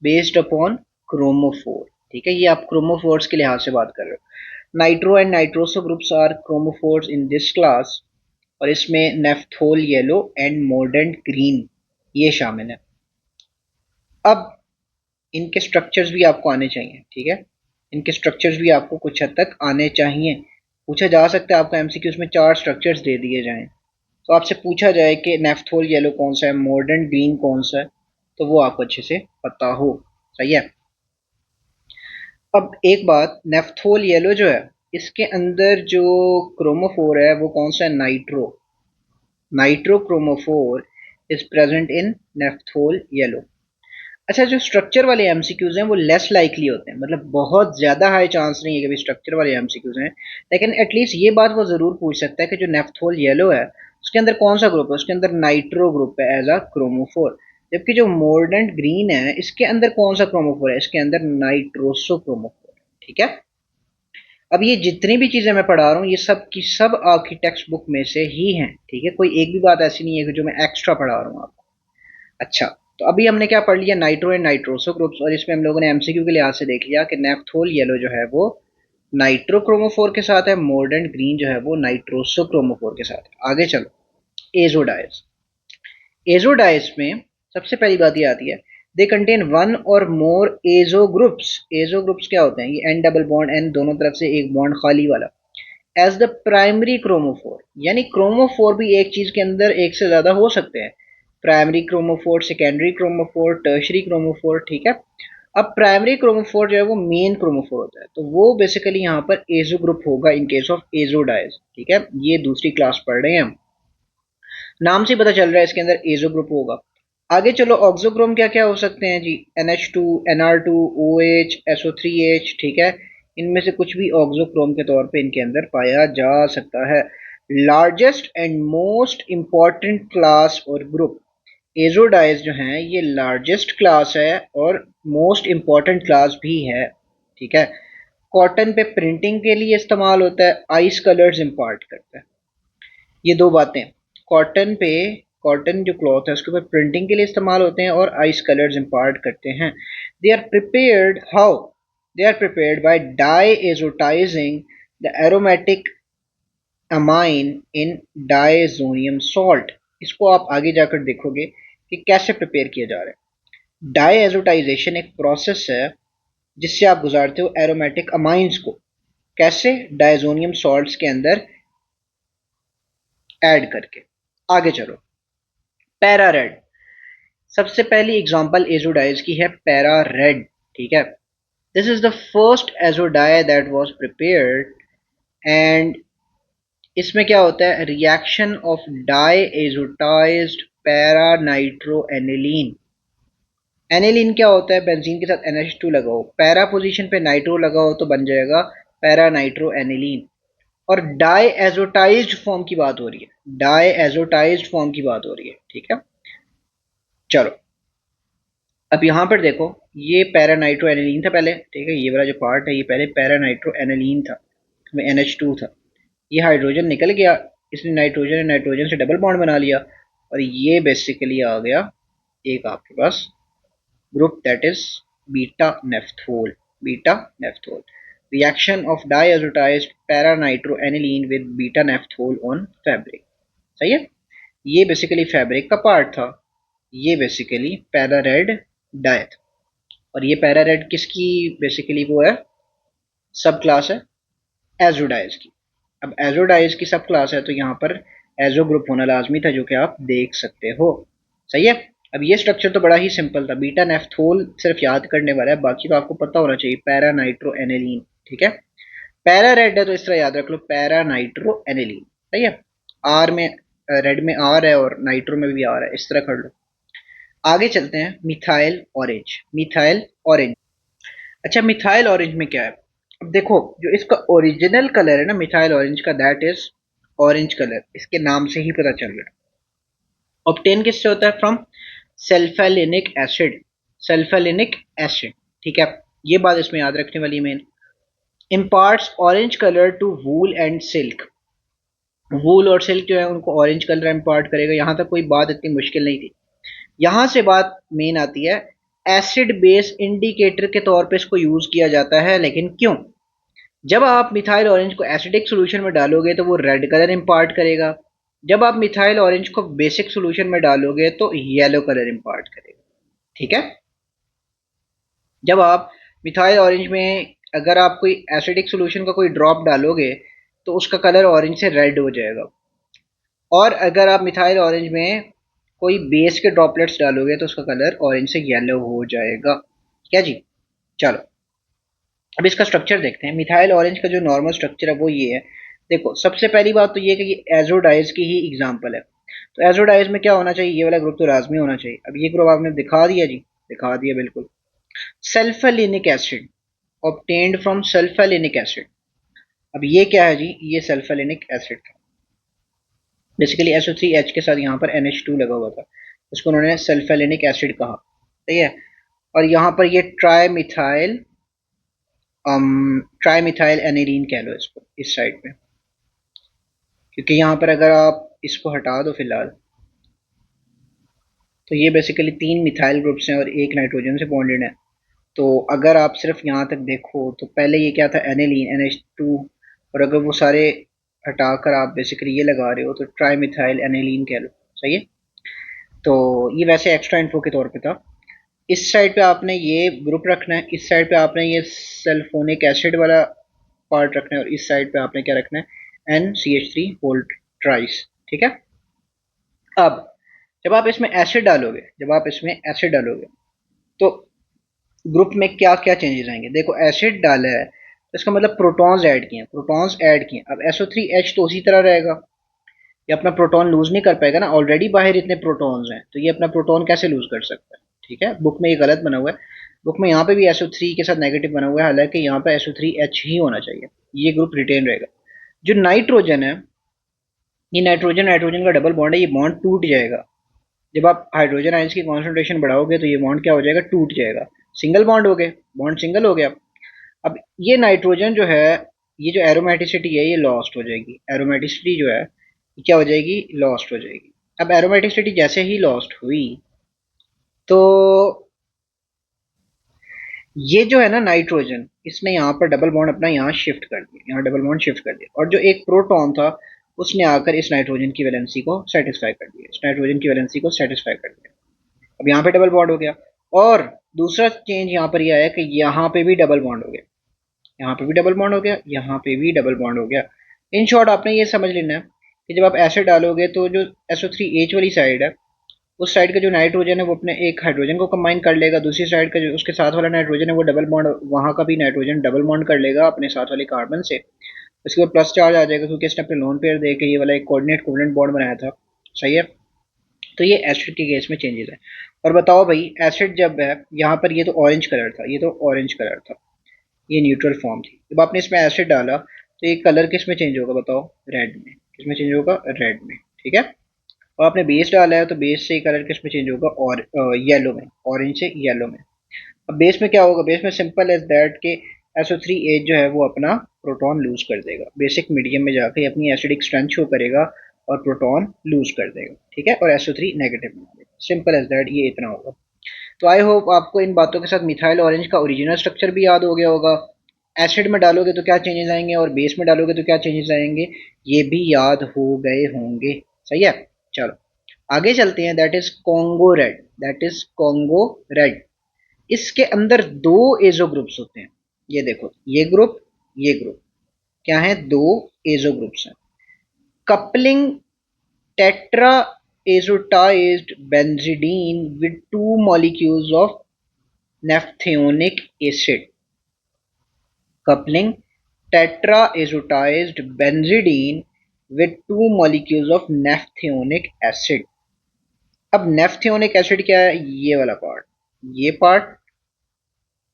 बेस्ड अपॉन क्रोमोफोर। ठीक है, ये आप क्रोमोफोर्स के लिहाज से बात कर रहे हो। Nitro and nitroso groups are chromophores in this class. और इसमें naphthol yellow and mordant green ये शामिल है। अब इनके स्ट्रक्चर्स भी आपको आने चाहिए। ठीक है, इनके स्ट्रक्चर्स भी आपको कुछ हद तक आने चाहिए। पूछा जा सकता है आपको एमसीक्यूज में 4 स्ट्रक्चर्स दे दिए जाएं, तो आपसे पूछा जाए कि नेफ्थोल येलो कौन सा है, मॉडर्न ग्रीन कौन सा है, तो वो आपको अच्छे से पता हो। सही है। अब एक बात, नेफ्थोल येलो जो है इसके अंदर जो क्रोमोफोर है वो कौन सा है, nitro. Nitro chromophore is present in naphthol yellow. अच्छा, जो स्ट्रक्चर वाले एमसीक्यूज हैं वो लेस लाइकली होते हैं, मतलब बहुत ज़्यादा हाई चांस नहीं है कि भी स्ट्रक्चर वाले एमसीक्यूज हैं, लेकिन एटलीस्ट ये बात वो ज़रूर पूछ सकता है कि जो नेफ्थोल येलो है उसके अंदर कौन सा ग्रुप है, उसके अंदर नाइट्रो ग्रुप है एज अ क्रोमोफोर। जबकि जो मोर्डेंट ग्रीन है इसके अंदर कौन सा क्रोमोफोर है, इसके अंदर नाइट्रोसो क्रोमोफोर है। ठीक है। अब ये जितनी भी चीज़ें मैं पढ़ा रहा हूँ ये सब की सब आपकी टेक्स्ट बुक में से ही हैं। ठीक है, कोई एक भी बात ऐसी नहीं है कि जो मैं एक्स्ट्रा पढ़ा रहा हूँ आपको। अच्छा, तो अभी हमने क्या पढ़ लिया, नाइट्रो एंड नाइट्रोसो ग्रुप्स, और इसमें हम लोगों ने एमसीक्यू के लिहाज से देख लिया कि नेफ्थोल येलो जो है वो नाइट्रो क्रोमोफोर के साथ है, मोर्डेंट ग्रीन जो है वो नाइट्रोसो क्रोमोफोर के साथ है। आगे चलो, एजोडाइज। एजोडाइज में सबसे पहली बात ये आती है, दे कंटेन वन और मोर एजो ग्रुप्स। एजो ग्रुप्स क्या होते हैं? ये एन डबल बॉन्ड, एन दोनों तरफ से एक बॉन्ड खाली वाला, एज द प्राइमरी क्रोमोफोर। यानी क्रोमोफोर भी एक चीज के अंदर एक से ज्यादा हो सकते हैं। Primary chromophore, secondary chromophore, tertiary chromophore, ठीक है। अब प्राइमरी क्रोमोफोर जो है वो मेन क्रोमोफोर होता है, तो वो बेसिकली यहाँ पर एजो ग्रुप होगा इन केस ऑफ एजोडाइज, ठीक है। ये दूसरी क्लास पढ़ रहे हैं हम, नाम से पता चल रहा है इसके अंदर एजो ग्रुप होगा। आगे चलो, ऑक्सोक्रोम क्या क्या हो सकते हैं जी? NH2, NR2, OH, SO3H, ठीक है। इनमें से कुछ भी ऑक्सोक्रोम के तौर पे इनके अंदर पाया जा सकता है। Largest and most important class और ग्रुप, एजोडाइज जो हैं ये लार्जेस्ट क्लास है और मोस्ट इंपॉर्टेंट क्लास भी है, ठीक है। कॉटन पे प्रिंटिंग के लिए इस्तेमाल होता है, आइस कलर्स इंपार्ट करता है। ये दो बातें, कॉटन पे, कॉटन जो क्लॉथ है उसके ऊपर प्रिंटिंग के लिए इस्तेमाल होते हैं और आइस कलर्स इंपार्ट करते हैं। They are prepared how? They are prepared by diazotizing the aromatic amine in diazonium salt. इसको आप आगे जाकर देखोगे कि कैसे प्रिपेयर किया जा रहा है। डाई एजोटाइजेशन एक प्रोसेस है जिससे आप गुजारते हो एरोमेटिक अमाइंस को, कैसे? डायजोनियम सॉल्ट्स के अंदर ऐड करके। आगे चलो, पैरा रेड, सबसे पहली एग्जांपल एजोडाइज की है पैरा रेड, ठीक है। This is the first azo dye that was prepared, and इसमें क्या होता है? Reaction of diazotized para nitro aniline. Aniline क्या होता है? बेंजीन के साथ NH2 लगाओ, पैरा पोजीशन पे नाइट्रो लगाओ तो बन जाएगा पैरा नाइट्रो एनिलीन। और डाई एजोटाइज्ड फॉर्म की बात हो रही है, डाई एजोटाइज्ड फॉर्म की बात हो रही है, ठीक है। चलो, अब यहाँ पर देखो, ये पैरा नाइट्रो एनिलीन था पहले, ठीक है। ये वाला जो पार्ट है ये पहले पैरा नाइट्रो एनिलीन था, इसमें NH2 था। ये हाइड्रोजन निकल गया, इसने नाइट्रोजन ने नाइट्रोजन से डबल बॉन्ड बना लिया, और ये बेसिकली आ गया एक आपके पास group, that is beta naphthol. Beta naphthol, reaction of diazotized para nitro aniline with beta naphthol on fabric, सही है। ये बेसिकली फैब्रिक का पार्ट था, ये बेसिकली पैरा रेड डाई था। और ये पैरा रेड किसकी बेसिकली वो है? सब क्लास है एजोडाइज की। अब एजोडाइज की सब क्लास है तो यहाँ पर एजो ग्रुप होना लाजमी था, जो कि आप देख सकते हो, सही है। अब ये स्ट्रक्चर तो बड़ा ही सिंपल था, बीटा नेफ्थोल सिर्फ याद करने वाला है, बाकी तो आपको पता होना चाहिए, पैरा नाइट्रो एनिलीन, ठीक है। पैरा रेड है तो इस तरह याद रख लो, पैरा नाइट्रो एनिलीन, सही है। आर में, रेड में आर है और नाइट्रो में भी आर है, इस तरह कर लो। आगे चलते हैं, मिथाइल ऑरेंज। मिथाइल ऑरेंज, अच्छा मिथाइल ऑरेंज में क्या है? अब देखो, जो इसका ओरिजिनल कलर है ना मिथाइल ऑरेंज का, दैट इज ऑरेंज कलर, इसके नाम से ही पता चल रहा है। ऑब्टेन किससे होता है? From sulphanilic acid. Sulphanilic acid, ठीक है। ये बात इसमें याद रखने वाली main. Imparts orange colour to wool and silk. Wool और सिल्क जो है उनको ऑरेंज कलर इम्पार्ट करेगा। यहां तक कोई बात इतनी मुश्किल नहीं थी। यहां से बात मेन आती है, एसिड बेस इंडिकेटर के तौर पे इसको यूज किया जाता है, लेकिन क्यों? जब आप मिथाइल ऑरेंज को एसिडिक सोल्यूशन में डालोगे तो वो रेड कलर इम्पार्ट करेगा, जब आप मिथाइल ऑरेंज को बेसिक सोल्यूशन में डालोगे तो येलो कलर इम्पार्ट करेगा, ठीक है। जब आप मिथाइल ऑरेंज में अगर आप कोई एसिडिक सोल्यूशन का कोई ड्रॉप डालोगे तो उसका कलर ऑरेंज से रेड हो जाएगा, और अगर आप मिथाइल ऑरेंज में कोई बेस के ड्रॉपलेट्स डालोगे तो उसका कलर ऑरेंज से येलो हो जाएगा, क्या जी? चलो, अब इसका स्ट्रक्चर देखते हैं। मिथाइल ऑरेंज का जो नॉर्मल स्ट्रक्चर है वो ये है। देखो, सबसे पहली बात तो ये कि ये एजोडाइज की ही एग्जांपल है, तो एजोडाइज में क्या होना चाहिए? ये वाला ग्रुप तो लाजमी होना चाहिए। अब ये ग्रुप आपने दिखा दिया जी, दिखा दिया बिल्कुल। सल्फेलिनिक acid, obtained from sulphanilic acid. अब ये क्या है जी? ये सल्फेलिनिक एसिड था, बेसिकली SO3H के साथ यहाँ पर NH2 लगा हुआ था, उसको उन्होंने सल्फेलिनिक एसिड कहा, सही है। और यहाँ पर ये ट्राईमिथाइल एनिलीन कह लो इसको, इस साइड पे, क्योंकि यहाँ पर अगर आप इसको हटा दो फिलहाल तो ये बेसिकली 3 मिथाइल ग्रुप्स हैं और एक नाइट्रोजन से बॉन्डेड है। तो अगर आप सिर्फ यहाँ तक देखो तो पहले ये क्या था? एनिलीन, NH2, और अगर वो सारे हटाकर आप बेसिकली ये लगा रहे हो तो ट्राईमिथाइल एनिलीन कह लो, सही है। तो ये वैसे एक्स्ट्रा इन्फो के तौर पे था। इस साइड पे आपने ये ग्रुप रखना है, इस साइड पे आपने ये सल्फोनिक एसिड वाला पार्ट रखना है और इस साइड पे आपने क्या रखना है, NCH3 होल ट्राइस। ठीक है। अब जब आप इसमें एसिड डालोगे, जब आप इसमें एसिड डालोगे तो ग्रुप में क्या क्या चेंजेस आएंगे। देखो एसिड डाला है तो इसका मतलब प्रोटॉन्स ऐड किए, प्रोटॉन्स ऐड किए। अब SO3H तो उसी तरह रहेगा, ये अपना प्रोटॉन लूज नहीं कर पाएगा ना, ऑलरेडी बाहर इतने प्रोटॉन्स हैं, तो ये अपना प्रोटॉन कैसे लूज कर सकता है। ठीक है, बुक में ये गलत बना हुआ है। बुक में यहाँ पे भी SO3 के साथ नेगेटिव बना हुआ है, हालांकि यहाँ पे SO3H ही होना चाहिए, ये ग्रुप रिटेन रहेगा। जो नाइट्रोजन है, ये नाइट्रोजन नाइट्रोजन का डबल बॉन्ड है, ये बॉन्ड टूट जाएगा। जब आप हाइड्रोजन आयंस की कॉन्सेंट्रेशन बढ़ाओगे तो ये बॉन्ड क्या हो जाएगा, टूट जाएगा, सिंगल बॉन्ड हो गए, बॉन्ड सिंगल हो गया। अब ये नाइट्रोजन जो है, ये जो एरोमेटिसिटी है ये लॉस्ट हो जाएगी, एरोमेटिसिटी जो है ये क्या हो जाएगी, लॉस्ट हो जाएगी। अब एरोमेटिसिटी जैसे ही लॉस्ट हुई तो ये जो है ना नाइट्रोजन, इसने यहाँ पर डबल बॉन्ड अपना यहाँ शिफ्ट कर दिया, यहाँ डबल बॉन्ड शिफ्ट कर दिया, और जो एक प्रोटॉन था उसने आकर इस नाइट्रोजन की वैलेंसी को सेटिस्फाई कर दिया, इस नाइट्रोजन की वैलेंसी को सेटिस्फाई कर दिया। अब यहाँ पे डबल बॉन्ड हो गया। और दूसरा चेंज यहाँ पर यह आया कि यहाँ पे भी डबल बॉन्ड हो गया, यहाँ पे भी डबल बॉन्ड हो गया, यहाँ पे भी डबल बॉन्ड हो गया। इन शॉर्ट आपने ये समझ लेना है कि जब आप एसिड डालोगे तो जो SO3H वाली साइड है, उस साइड का जो नाइट्रोजन है वो अपने एक हाइड्रोजन को कंबाइन कर लेगा, दूसरी साइड का जो उसके साथ वाला नाइट्रोजन है वो डबल बॉन्ड, वहाँ का भी नाइट्रोजन डबल बॉन्ड कर लेगा अपने साथ वाले कार्बन से। उसके बाद प्लस चार्ज आ जाएगा क्योंकि इसने अपने लोन पेयर दे के ये वाला एक कोऑर्डिनेट कोवेलेंट बॉन्ड बनाया था। सही है। तो ये एसिड के केस में चेंजेस है। और बताओ भाई, एसिड जब है यहाँ पर, ये तो ऑरेंज कलर था, ये तो ऑरेंज कलर था, ये न्यूट्रल फॉर्म थी। जब आपने इसमें एसिड डाला तो ये कलर किस में चेंज होगा बताओ, रेड में। किस में चेंज होगा, रेड में। ठीक है। और आपने बेस डाला है तो बेस से कलर किस में चेंज होगा, और येलो में, ऑरेंज से येलो में। अब बेस में क्या होगा, बेस में सिंपल एज दैट के SO3H जो है वो अपना प्रोटॉन लूज कर देगा, बेसिक मीडियम में जाके अपनी एसिडिक स्ट्रेंथ शो करेगा और प्रोटॉन लूज कर देगा। ठीक है, और SO3 नेगेटिव बना देगा, सिंपल एज दैट, ये इतना होगा। तो आई होप आपको इन बातों के साथ मिथाइल ऑरेंज का ओरिजिनल स्ट्रक्चर भी याद हो गया होगा। एसिड में डालोगे तो क्या चेंजेस आएंगे और बेस में डालोगे तो क्या चेंजेस आएंगे, ये भी याद हो गए होंगे। सही है। चलो आगे चलते हैं। That is Congo red, that is Congo red. इसके अंदर दो एजो ग्रुप्स होते हैं, ये देखो, ये ग्रुप, ये ग्रुप क्या है, दो एजो ग्रुप्स हैं। Coupling tetra azotized benzidine with two molecules of naphthenic acid. Coupling tetraazotized benzidine with two molecules of naphthenic acid. अब नेफ्थियोनिक एसिड क्या है, ये वाला पार्ट, ये पार्ट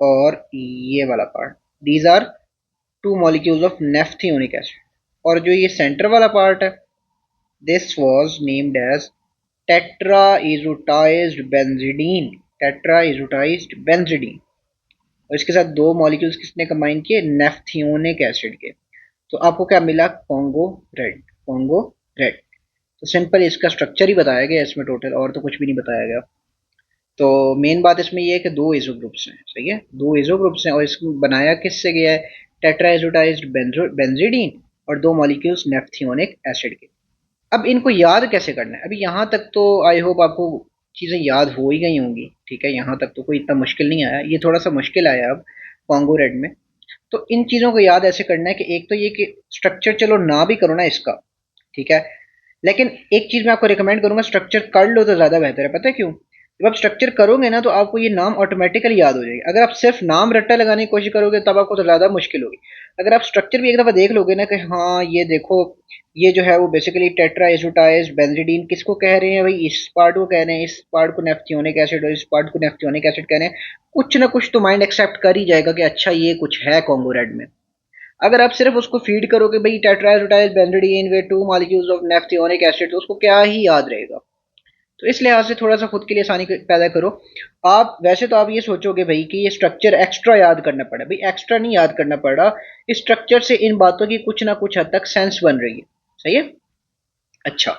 और ये वाला part, these are two molecules of naphthionic acid. और जो ये सेंटर वाला पार्ट है, this was named as tetrazotized benzidine, tetrazotized benzidine. और इसके साथ दो मॉलिक्यूल्स किसने कंबाइन किए, नेफ्थियोनिक एसिड के। तो आपको क्या मिला, कॉन्गो रेड, कॉन्गो रेड। तो सिंपल इसका स्ट्रक्चर ही बताया गया इसमें टोटल, और तो कुछ भी नहीं बताया गया। तो मेन बात इसमें ये है कि दो एजो ग्रुप्स हैं। सही है, दो एजो ग्रुप्स हैं और इसको बनाया किससे गया है, टेट्राएजोटाइज्ड बेंजीडीन और दो मॉलिक्यूल्स नेफ्थियोनिक एसिड के। अब इनको याद कैसे करना है, अभी यहाँ तक तो आई होप आपको चीज़ें याद हो ही गई होंगी। ठीक है, यहाँ तक तो कोई इतना मुश्किल नहीं आया, ये थोड़ा सा मुश्किल आया अब कॉन्गो रेड में। तो इन चीज़ों को याद ऐसे करना है कि एक तो ये कि स्ट्रक्चर चलो ना भी करो ना इसका, ठीक है, लेकिन एक चीज़ मैं आपको रिकमेंड करूंगा, स्ट्रक्चर कर लो तो ज़्यादा बेहतर है। पता है क्यों, जब आप स्ट्रक्चर करोगे ना तो आपको ये नाम ऑटोमेटिकली याद हो जाएगा। अगर आप सिर्फ नाम रट्टा लगाने की कोशिश करोगे तब आपको तो ज़्यादा मुश्किल होगी। अगर आप स्ट्रक्चर भी एक दफ़ा देख लोगे ना कि हाँ ये देखो, ये जो है वो बेसिकली टेट्रा एजोटाइज बेंजीडीन किसको कह रहे हैं भाई, इस पार्ट को कह रहे हैं, इस पार्ट को नेफ्थियोनिक एसिड और इस पार्ट को नेफ्थियोनिक एसिड कह रहे हैं, कुछ ना कुछ तो माइंड एक्सेप्ट कर ही जाएगा कि अच्छा ये कुछ है कॉन्गो रेड में। अगर आप सिर्फ उसको फीड करोगे भाई tetrazotized benzidine with two molecules of naphthionic acid, तो उसको क्या ही याद रहेगा। तो इस लिहाज से थोड़ा सा खुद के लिए आसानी पैदा करो। आप वैसे तो आप ये सोचोगे भाई कि ये स्ट्रक्चर एक्स्ट्रा याद करना पड़ा, भाई एक्स्ट्रा नहीं याद करना पड़ा, इस स्ट्रक्चर से इन बातों की कुछ ना कुछ हद तक सेंस बन रही है। सही है। अच्छा,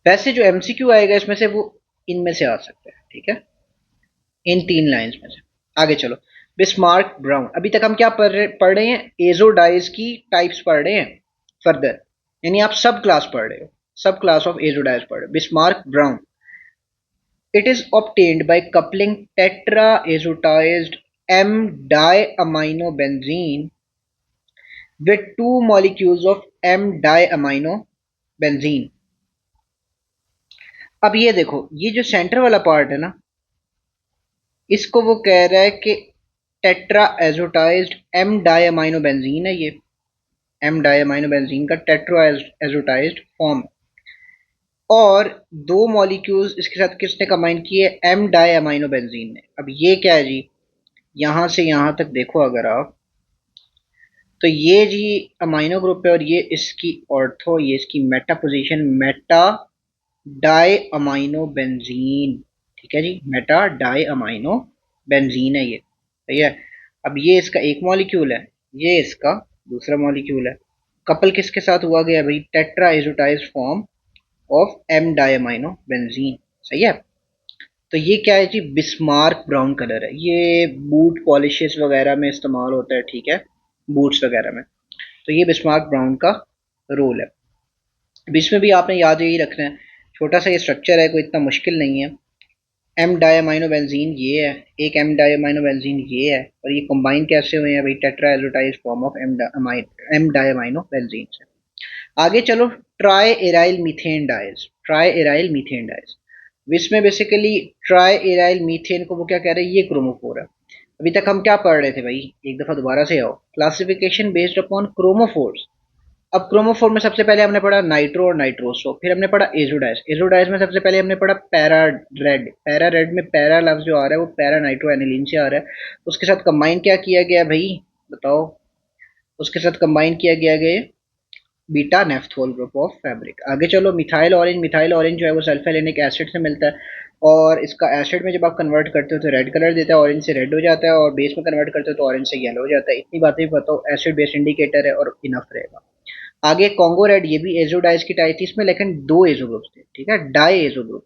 वैसे जो एमसीक्यू आएगा इसमें से वो इनमें से आ सकता है। ठीक है, इन तीन लाइंस में से। आगे चलो, बिस्मार्क ब्राउन। अभी तक हम क्या पढ़ रहे हैं, एजोडाइज की टाइप्स पढ़ रहे हैं फर्दर, यानी आप सब क्लास पढ़ रहे हो, सब क्लास ऑफ एजोडाइज पढ़ रहे हो। Bismarck brown, It is obtained by coupling tetraazotized M-diaminobenzene with two molecules of M-diaminobenzene. अब ये देखो, ये जो सेंटर वाला पार्ट है ना, इसको वो कह रहा है कि टेट्रा एजोटाइज्ड एम डायमाइनोबेंजीन है। ये एम डायमाइनोबेंजीन का टेट्रा एजोटाइज्ड फॉर्म, और दो मॉलिक्यूल्स इसके साथ किसने कंबाइन किए? एम डायमाइनोबेंजीन ने। अब ये क्या है जी, यहां से यहां तक देखो अगर आप, तो ये जी अमाइनो ग्रुप है, और ये इसकी ऑर्थो, ये इसकी meta position, meta diaminobenzene. ठीक है जी, मेटा डाई अमाइनो बेंजीन है ये, सही है। अब ये इसका एक मॉलिक्यूल है, ये इसका दूसरा मॉलिक्यूल है। कपल किसके साथ हुआ गया भाई? Tetrazotized form of M diamino benzene, सही है। तो ये क्या है जी? बिस्मार्क ब्राउन कलर है, ये बूट पॉलिशेस वगैरह में इस्तेमाल होता है, ठीक है, बूट्स वगैरह में। तो ये बिस्मार्क ब्राउन का रोल है। अब इसमें भी आपने याद यही रखना है, छोटा सा ये स्ट्रक्चर है, कोई इतना मुश्किल नहीं है। एम डायमाइनो बेंजीन ये है, एक एम डायमाइनो बेंजीन ये है, और ये कंबाइन कैसे हुए हैं भाई? Tetrazotized form of M diamino benzene से। आगे चलो, tri aryl methane dyes, tri aryl methane dyes. इसमें बेसिकली ट्राई एराइल मीथेन को वो क्या कह रहे हैं? ये क्रोमोफोर है। अभी तक हम क्या पढ़ रहे थे भाई? एक दफा दोबारा से आओ, क्लासिफिकेशन बेस्ड अपॉन क्रोमोफोर्स। अब क्रोमोफोर में सबसे पहले हमने पढ़ा नाइट्रो और नाइट्रोसो, फिर हमने पढ़ा एजोडाइज। एजोडाइज में सबसे पहले हमने पढ़ा पैरा रेड। पैरा रेड में पैरा लफ्ज जो आ रहा है वो पैरा नाइट्रो एनिलीन से आ रहा है। उसके साथ कंबाइन क्या किया गया भाई, बताओ? उसके साथ कंबाइन किया गया beta naphthol group of fabric. आगे चलो, मिथाइल ऑरेंज। मिथाइल ऑरेंज जो है वो सल्फेनिक एसिड से मिलता है, और इसका एसिड में जब आप कन्वर्ट करते हो तो रेड कलर देता है, ऑरेंज से रेड हो जाता है, और बेस में कन्वर्ट करते हो तो ऑरेंज से येलो हो जाता है। इतनी बातें भी बताओ, एसिड बेस इंडिकेटर है और इनफ रहेगा। आगे कॉन्गो रेड, ये भी एजोडाइज की टाइप थी, इसमें लेकिन दो एजो ग्रुप थे, ठीक है, डाई एजो ग्रुप।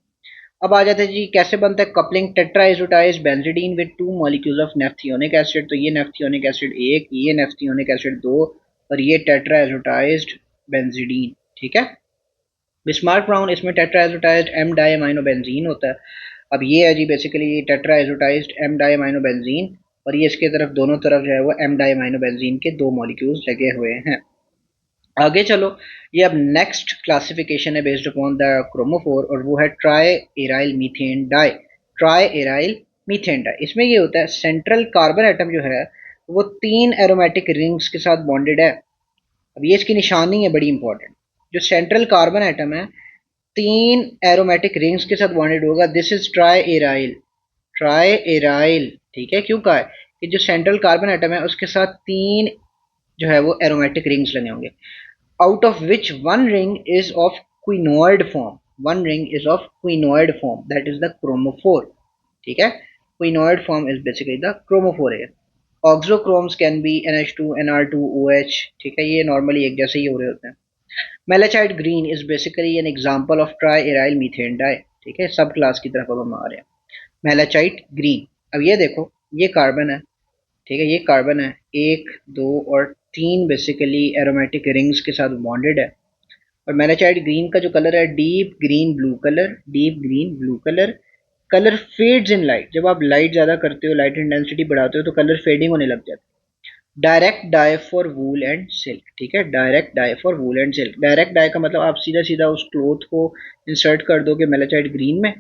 अब आ जाते हैं जी, कैसे बनता है coupling tetrazotized benzidine with two molecules of naphthionic acid. तो ये नेफ्थियोनिक एसिड एक, ये नेफ्थियोनिक एसिड दो, और ये टेट्रा एजोटाइज्ड बेंजीडीन, ठीक है। बिस्मार्क ब्राउन, इसमें टेट्रा एजोटाइज्ड एम डायमाइनो बेंजीन होता है। अब ये है जी basically tetra एजोटाइज्ड M diamino benzene, और ये इसके तरफ दोनों तरफ जो है वो एम डायमाइनो बेंजीन के दो मॉलिक्यूल्स लगे हुए हैं। आगे चलो, ये अब नेक्स्ट क्लासिफिकेशन है बेस्ड अपॉन द क्रोमोफोर, और वो है try aryl methane dye. Try aryl methane dye, इसमें ये होता है सेंट्रल कार्बन एटम जो है वो तीन एरोमेटिक रिंग्स के साथ बॉन्डेड है। अब ये इसकी निशानी है बड़ी इंपॉर्टेंट, जो सेंट्रल कार्बन एटम है तीन एरोमेटिक रिंग्स के साथ बॉन्डेड होगा, this is try aryl. Try aryl, ठीक है। क्यों कहा है? कि जो सेंट्रल कार्बन एटम है उसके साथ तीन जो है वो एरोमेटिक रिंग्स लगे होंगे, out of which one ring is of quinoid form. One ring is of quinoid form, that is the chromophore, ठीक है। quinoid form is basically the chromophore here. Oxochromes can be NH2 NR2OH, ठीक है, ये नॉर्मली एक जैसे ही हो रहे होते हैं। Malachite green is basically an example of tri aryl methane dye, ठीक है, सब क्लास की तरफ अब हम आ रहे हैं। मेलाचाइट ग्रीन, अब ये देखो, ये कार्बन है, ठीक है, ये कार्बन है, एक दो और तीन बेसिकली एरोमेटिक रिंग्स के साथ बॉन्डेड है। और मैलाचाइट ग्रीन का जो कलर है deep green blue colour, deep green blue colour. Colour fades in light, जब आप लाइट ज़्यादा करते हो, लाइट इंटेंसिटी बढ़ाते हो तो कलर फेडिंग होने लग जाता है। Direct dye for wool and silk, ठीक है, direct dye for wool and silk. Direct dye का मतलब आप सीधा सीधा उस क्लोथ को इंसर्ट कर दोगे मेलाचाइट ग्रीन में,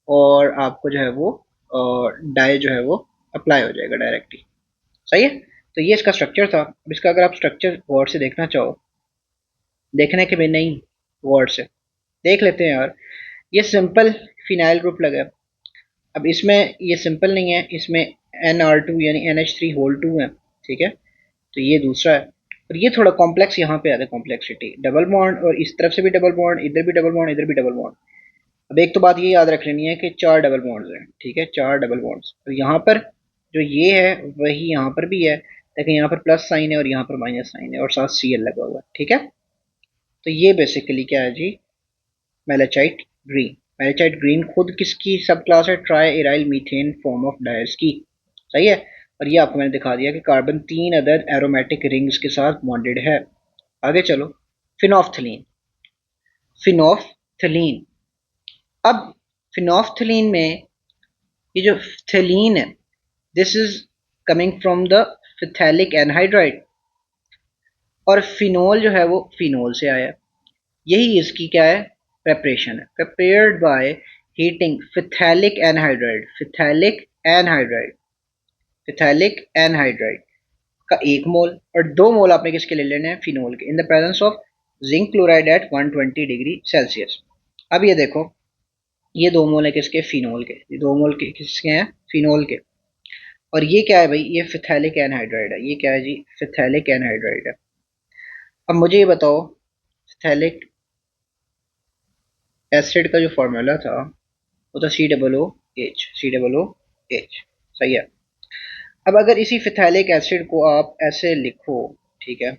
और आपको जो है वो डाई जो है वो अप्लाई हो जाएगा डायरेक्टली, सही है। तो ये इसका स्ट्रक्चर था। अब इसका अगर आप स्ट्रक्चर गौर से देखना चाहो, देखने के भी नहीं, गौर से देख लेते हैं यार। ये सिंपल फिनाइल ग्रुप लगा है। अब इसमें ये सिंपल नहीं है, इसमें NR2 यानी NH3 होल 2 है, ठीक है। तो ये दूसरा है, और ये थोड़ा कॉम्प्लेक्स यहाँ पे आता है, कॉम्प्लेक्सिटी, डबल बॉन्ड, और इस तरफ से भी डबल बॉन्ड, इधर भी डबल बॉन्ड, इधर भी डबल बॉन्ड। अब एक तो बात ये याद रख लेनी है कि चार डबल बॉन्ड्स हैं, ठीक है, चार डबल बॉन्ड्स। तो यहाँ पर जो ये है वही यहाँ पर भी है, लेकिन यहाँ पर प्लस साइन है और यहाँ पर माइनस साइन है, और साथ Cl लगा हुआ है, ठीक है। तो ये बेसिकली क्या है जी, मेलाचाइट ग्रीन। मेलाचाइट ग्रीन खुद किसकी सब क्लास है? Try aryl methane form of dyers की, सही है। और ये आपको मैंने दिखा दिया कि कार्बन तीन अदर एरोमेटिक रिंग्स के साथ बॉन्डेड है। आगे चलो, फिनोफ्थलीन। फिनोफ्थलीन, अब फिनोफ्थलीन में ये जो थलीन है, this is coming from the phthalic anhydride, और फिनोल जो है वो फिनोल से आया। यही इसकी क्या है, प्रेपरेशन है। Prepared by heating phthalic anhydride, phthalic anhydride, phthalic anhydride का 1 मोल और 2 मोल आपने किसके ले लेने हैं, फिनोल के, in the presence of zinc chloride at 120 degree Celsius. अब ये देखो, ये 2 मोल है किसके, फिनोल के, ये 2 मोल के किसके हैं, फिनोल के। और ये क्या है भाई, ये फिथैलिक एनहाइड्राइड है। ये क्या है जी, फिथैलिक एनहाइड्राइड है। अब मुझे ये बताओ, फिथैलिक एसिड का जो फॉर्मूला था वो था COOH, COOH, सही है। अब अगर इसी फिथैलिक एसिड को आप ऐसे लिखो, ठीक है,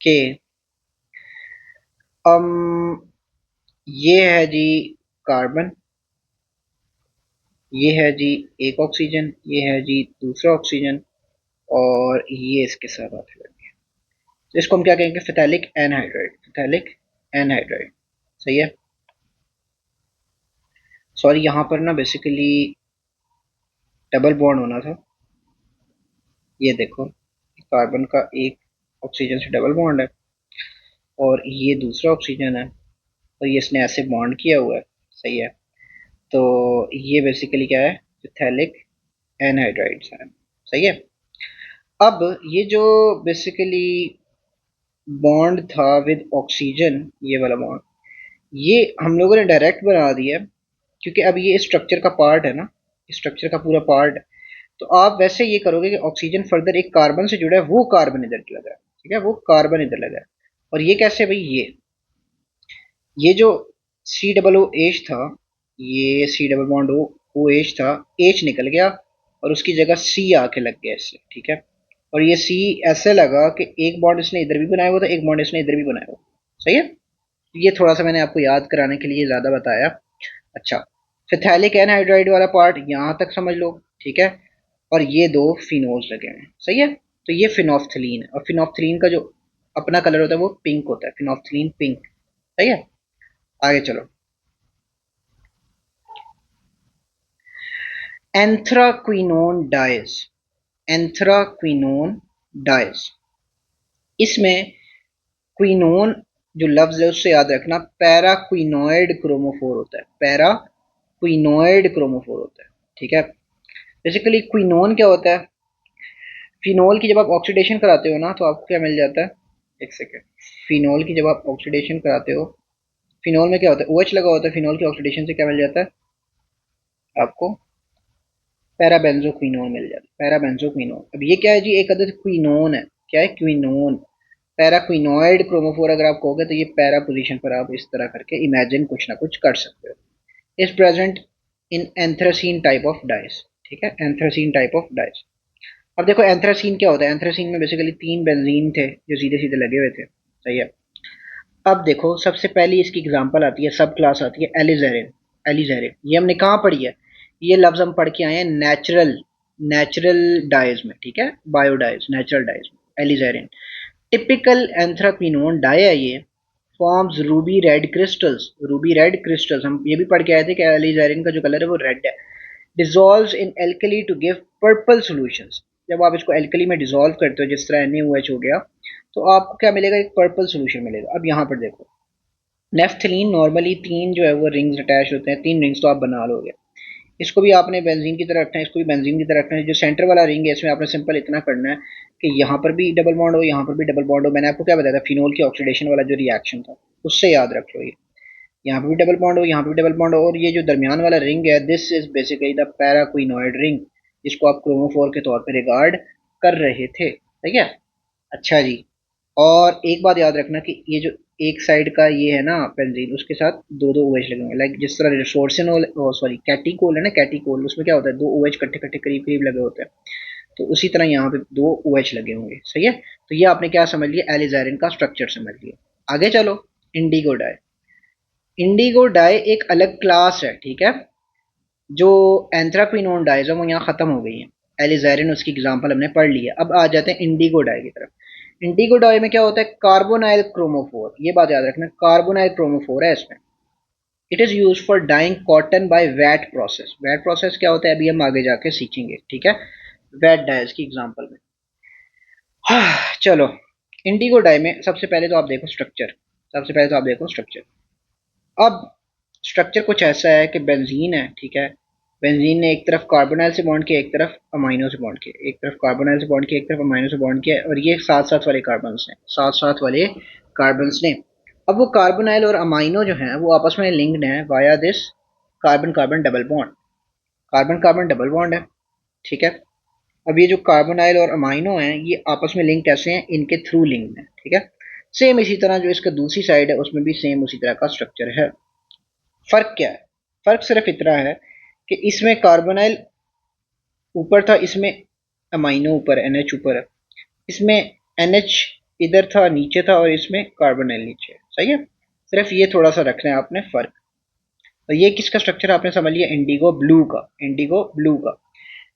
कि ये है जी कार्बन, ये है जी एक ऑक्सीजन, ये है जी दूसरा ऑक्सीजन, और ये इसके साथ आते लगे, तो इसको हम क्या कहेंगे, फिथैलिक एनहाइड्राइड, फिथैलिक एनहाइड्राइड, सही है। सॉरी, यहाँ पर ना बेसिकली डबल बॉन्ड होना था। ये देखो, कार्बन का एक ऑक्सीजन से डबल बॉन्ड है, और ये दूसरा ऑक्सीजन है, और ये इसने ऐसे बॉन्ड किया हुआ है, सही है। तो ये बेसिकली क्या है, फिथैलिक एनहाइड्राइड्स है, सही है। अब ये जो बेसिकली बॉन्ड था विद ऑक्सीजन, ये वाला बॉन्ड, ये हम लोगों ने डायरेक्ट बना दिया, क्योंकि अब ये स्ट्रक्चर का पार्ट है ना, स्ट्रक्चर का पूरा पार्ट है। तो आप वैसे ये करोगे कि ऑक्सीजन फर्दर एक कार्बन से जुड़ा है, वो कार्बन इधर लगा है, ठीक है, वो कार्बन इधर लगा है। और ये कैसे भाई, ये जो COOH था, ये C डबल बॉन्ड OH था, H निकल गया और उसकी जगह C आके लग गया इससे, ठीक है। और ये C ऐसे लगा कि एक बॉन्ड इसने इधर भी बनाया हुआ था, एक बॉन्ड इसने इधर भी बनाया हुआ, सही है। ये थोड़ा सा मैंने आपको याद कराने के लिए ज़्यादा बताया। अच्छा, फिथैलिक एनहाइड्राइड वाला पार्ट यहाँ तक समझ लो, ठीक है। और ये 2 फिनोल्स लगे हैं, सही है। तो ये फिनोफ्थलीन है, और फिनोफ्थलीन का जो अपना कलर होता है वो पिंक होता है, फिनोफ्थलीन पिंक, सही है। आगे चलो, एंथ्राक्विनोन डाइज, एंथ्राक्विनोन डाइज, इसमें क्विनोन जो लफ्ज है उससे याद रखना, पैराक्विनोइड क्रोमोफोर होता है, पैराक्विनोइड क्रोमोफोर होता है, ठीक है। बेसिकली क्विनोन क्या होता है, फिनोल की जब आप ऑक्सीडेशन कराते हो ना, तो आपको क्या मिल जाता है, एक सेकेंड, फिनोल की जब आप ऑक्सीडेशन कराते हो, फिनोल में क्या होता है, OH लगा होता है, फिनोल की ऑक्सीडेशन से क्या मिल जाता है आपको, पैराबेंजोक्विनोन मिल जाता है, पैराबेंजोक्विनोन। अब ये क्या है जी, एक अदद क्विनोन है, क्या है, क्विनोन। पैराक्विनोइड क्रोमोफोर अगर आप कहोगे तो ये पैरा पोजीशन पर आप इस तरह करके इमेजिन कुछ ना कुछ कर सकते हो। Is present in anthracene type of dice, ठीक है, एंथ्रासीन टाइप ऑफ डाइस। अब देखो एंथ्रासीन क्या होता है, एंथ्रासीन में बेसिकली 3 बेंजीन थे जो सीधे सीधे लगे हुए थे, सही है। अब देखो सबसे पहली इसकी एग्जांपल आती है, सब क्लास आती है एलिजेरिन, एलिजेरिन ये हमने कहाँ पढ़ी है, ये लफ्ज हम पढ़ के आए हैं नेचुरल, नेचुरल डाइज में, ठीक है, बायोडाइज, नेचुरल डाइज में, एलिजेरिन टिपिकल एंथ्राक्विनोन डाई है ये, forms Ruby red crystals, Ruby red crystals, हम ये भी पढ़ के आए थे कि एलिजारिन का जो कलर है वो रेड है। Dissolve in alkali to give purple solutions, जब आप इसको एल्कली में डिजोल्व करते हो, जिस तरह NaOH हो गया, तो आपको क्या मिलेगा, एक पर्पल सोल्यूशन मिलेगा। अब यहाँ पर देखो, नेफ्थलीन नॉर्मली 3 जो है वो रिंग्स अटैच होते हैं, 3 रिंग्स तो आप बना लोगे। इसको भी आपने बेंजीन की तरह रखना है, इसको भी बेंजीन की तरह रखना है। जो सेंटर वाला रिंग है इसमें आपने सिंपल इतना करना है कि यहाँ पर भी डबल बॉन्ड हो, यहाँ पर भी डबल बॉन्ड हो। मैंने आपको क्या बताया था, फिनोल की ऑक्सीडेशन वाला जो रिएक्शन था, उससे याद रख लो, ये यहाँ पे भी डबल बॉन्ड हो, यहाँ पे भी डबल बॉन्ड हो, और ये जो दरमियान वाला रिंग है, this is basically the paraquinoid ring, जिसको आप क्रोमोफोर के तौर पर रिगार्ड कर रहे थे, ठीक है। अच्छा जी, और एक बात याद रखना कि ये जो एक साइड का ये है ना बेंजीन, उसके साथ 2 OH लगे होंगे, लाइक जिस तरह रिसोर्सिनोल, सॉरी कैटिकोल है ना, कैटिकोल, उसमें क्या होता है, 2 OH इकट्ठे इकट्ठे करीब करीब लगे होते हैं। तो उसी तरह यहाँ पे 2 OH लगे होंगे, सही है। तो ये आपने क्या समझ लिया, एलिजारिन का स्ट्रक्चर समझ लिया। आगे चलो, इंडिगो डाई, इंडिगो डाई एक अलग क्लास है, ठीक है। जो एंथ्राक्विनोन डाइज है वो यहाँ खत्म हो गई है, एलिजारिन उसकी एग्जाम्पल हमने पढ़ ली है। अब आ जाते हैं इंडिगो डाई की तरफ। इंडिगो डाई में क्या होता है, कार्बोनाइल क्रोमोफोर, ये बात याद रखना, कार्बोनाइल क्रोमोफोर है इसमें। It is use for dyeing cotton by vat process. Vat process क्या होता है अभी हम आगे जाके सीखेंगे, ठीक है, वेट डाइज की एग्जांपल में। चलो, इंडिगो डाई में सबसे पहले तो आप देखो स्ट्रक्चर, सबसे पहले तो आप देखो स्ट्रक्चर। अब स्ट्रक्चर कुछ ऐसा है कि बेंजीन है, ठीक है, बेंजीन ने एक तरफ कार्बोनाइल से बॉन्ड किया, एक तरफ अमाइनो से बॉन्ड किया, एक तरफ कार्बोनाइल से बॉन्ड किया, एक तरफ अमाइनो से बॉन्ड किया, और ये साथ साथ वाले कार्बन हैं, साथ साथ वाले कार्बन ने। अब वो कार्बोनाइल और अमाइनो जो हैं वो आपस में लिंक्ड हैं via this carbon carbon double bond, carbon carbon double bond है, ठीक है। अब ये जो कार्बोनाइल और अमाइनो हैं ये आपस में लिंक कैसे हैं, इनके थ्रू लिंक है, ठीक है। सेम इसी तरह जो इसका दूसरी साइड है उसमें भी सेम उसी तरह का स्ट्रक्चर है। फर्क क्या है, फर्क सिर्फ इतना है कि इसमें कार्बोनाइल ऊपर था, इसमें अमाइनो ऊपर, NH ऊपर है, इसमें NH इधर था नीचे था, और इसमें कार्बोनाइल नीचे है, सही है। सिर्फ ये थोड़ा सा रखना है आपने फर्क। तो ये किसका स्ट्रक्चर आपने समझ लिया, इंडिगो ब्लू का, इंडिगो ब्लू का।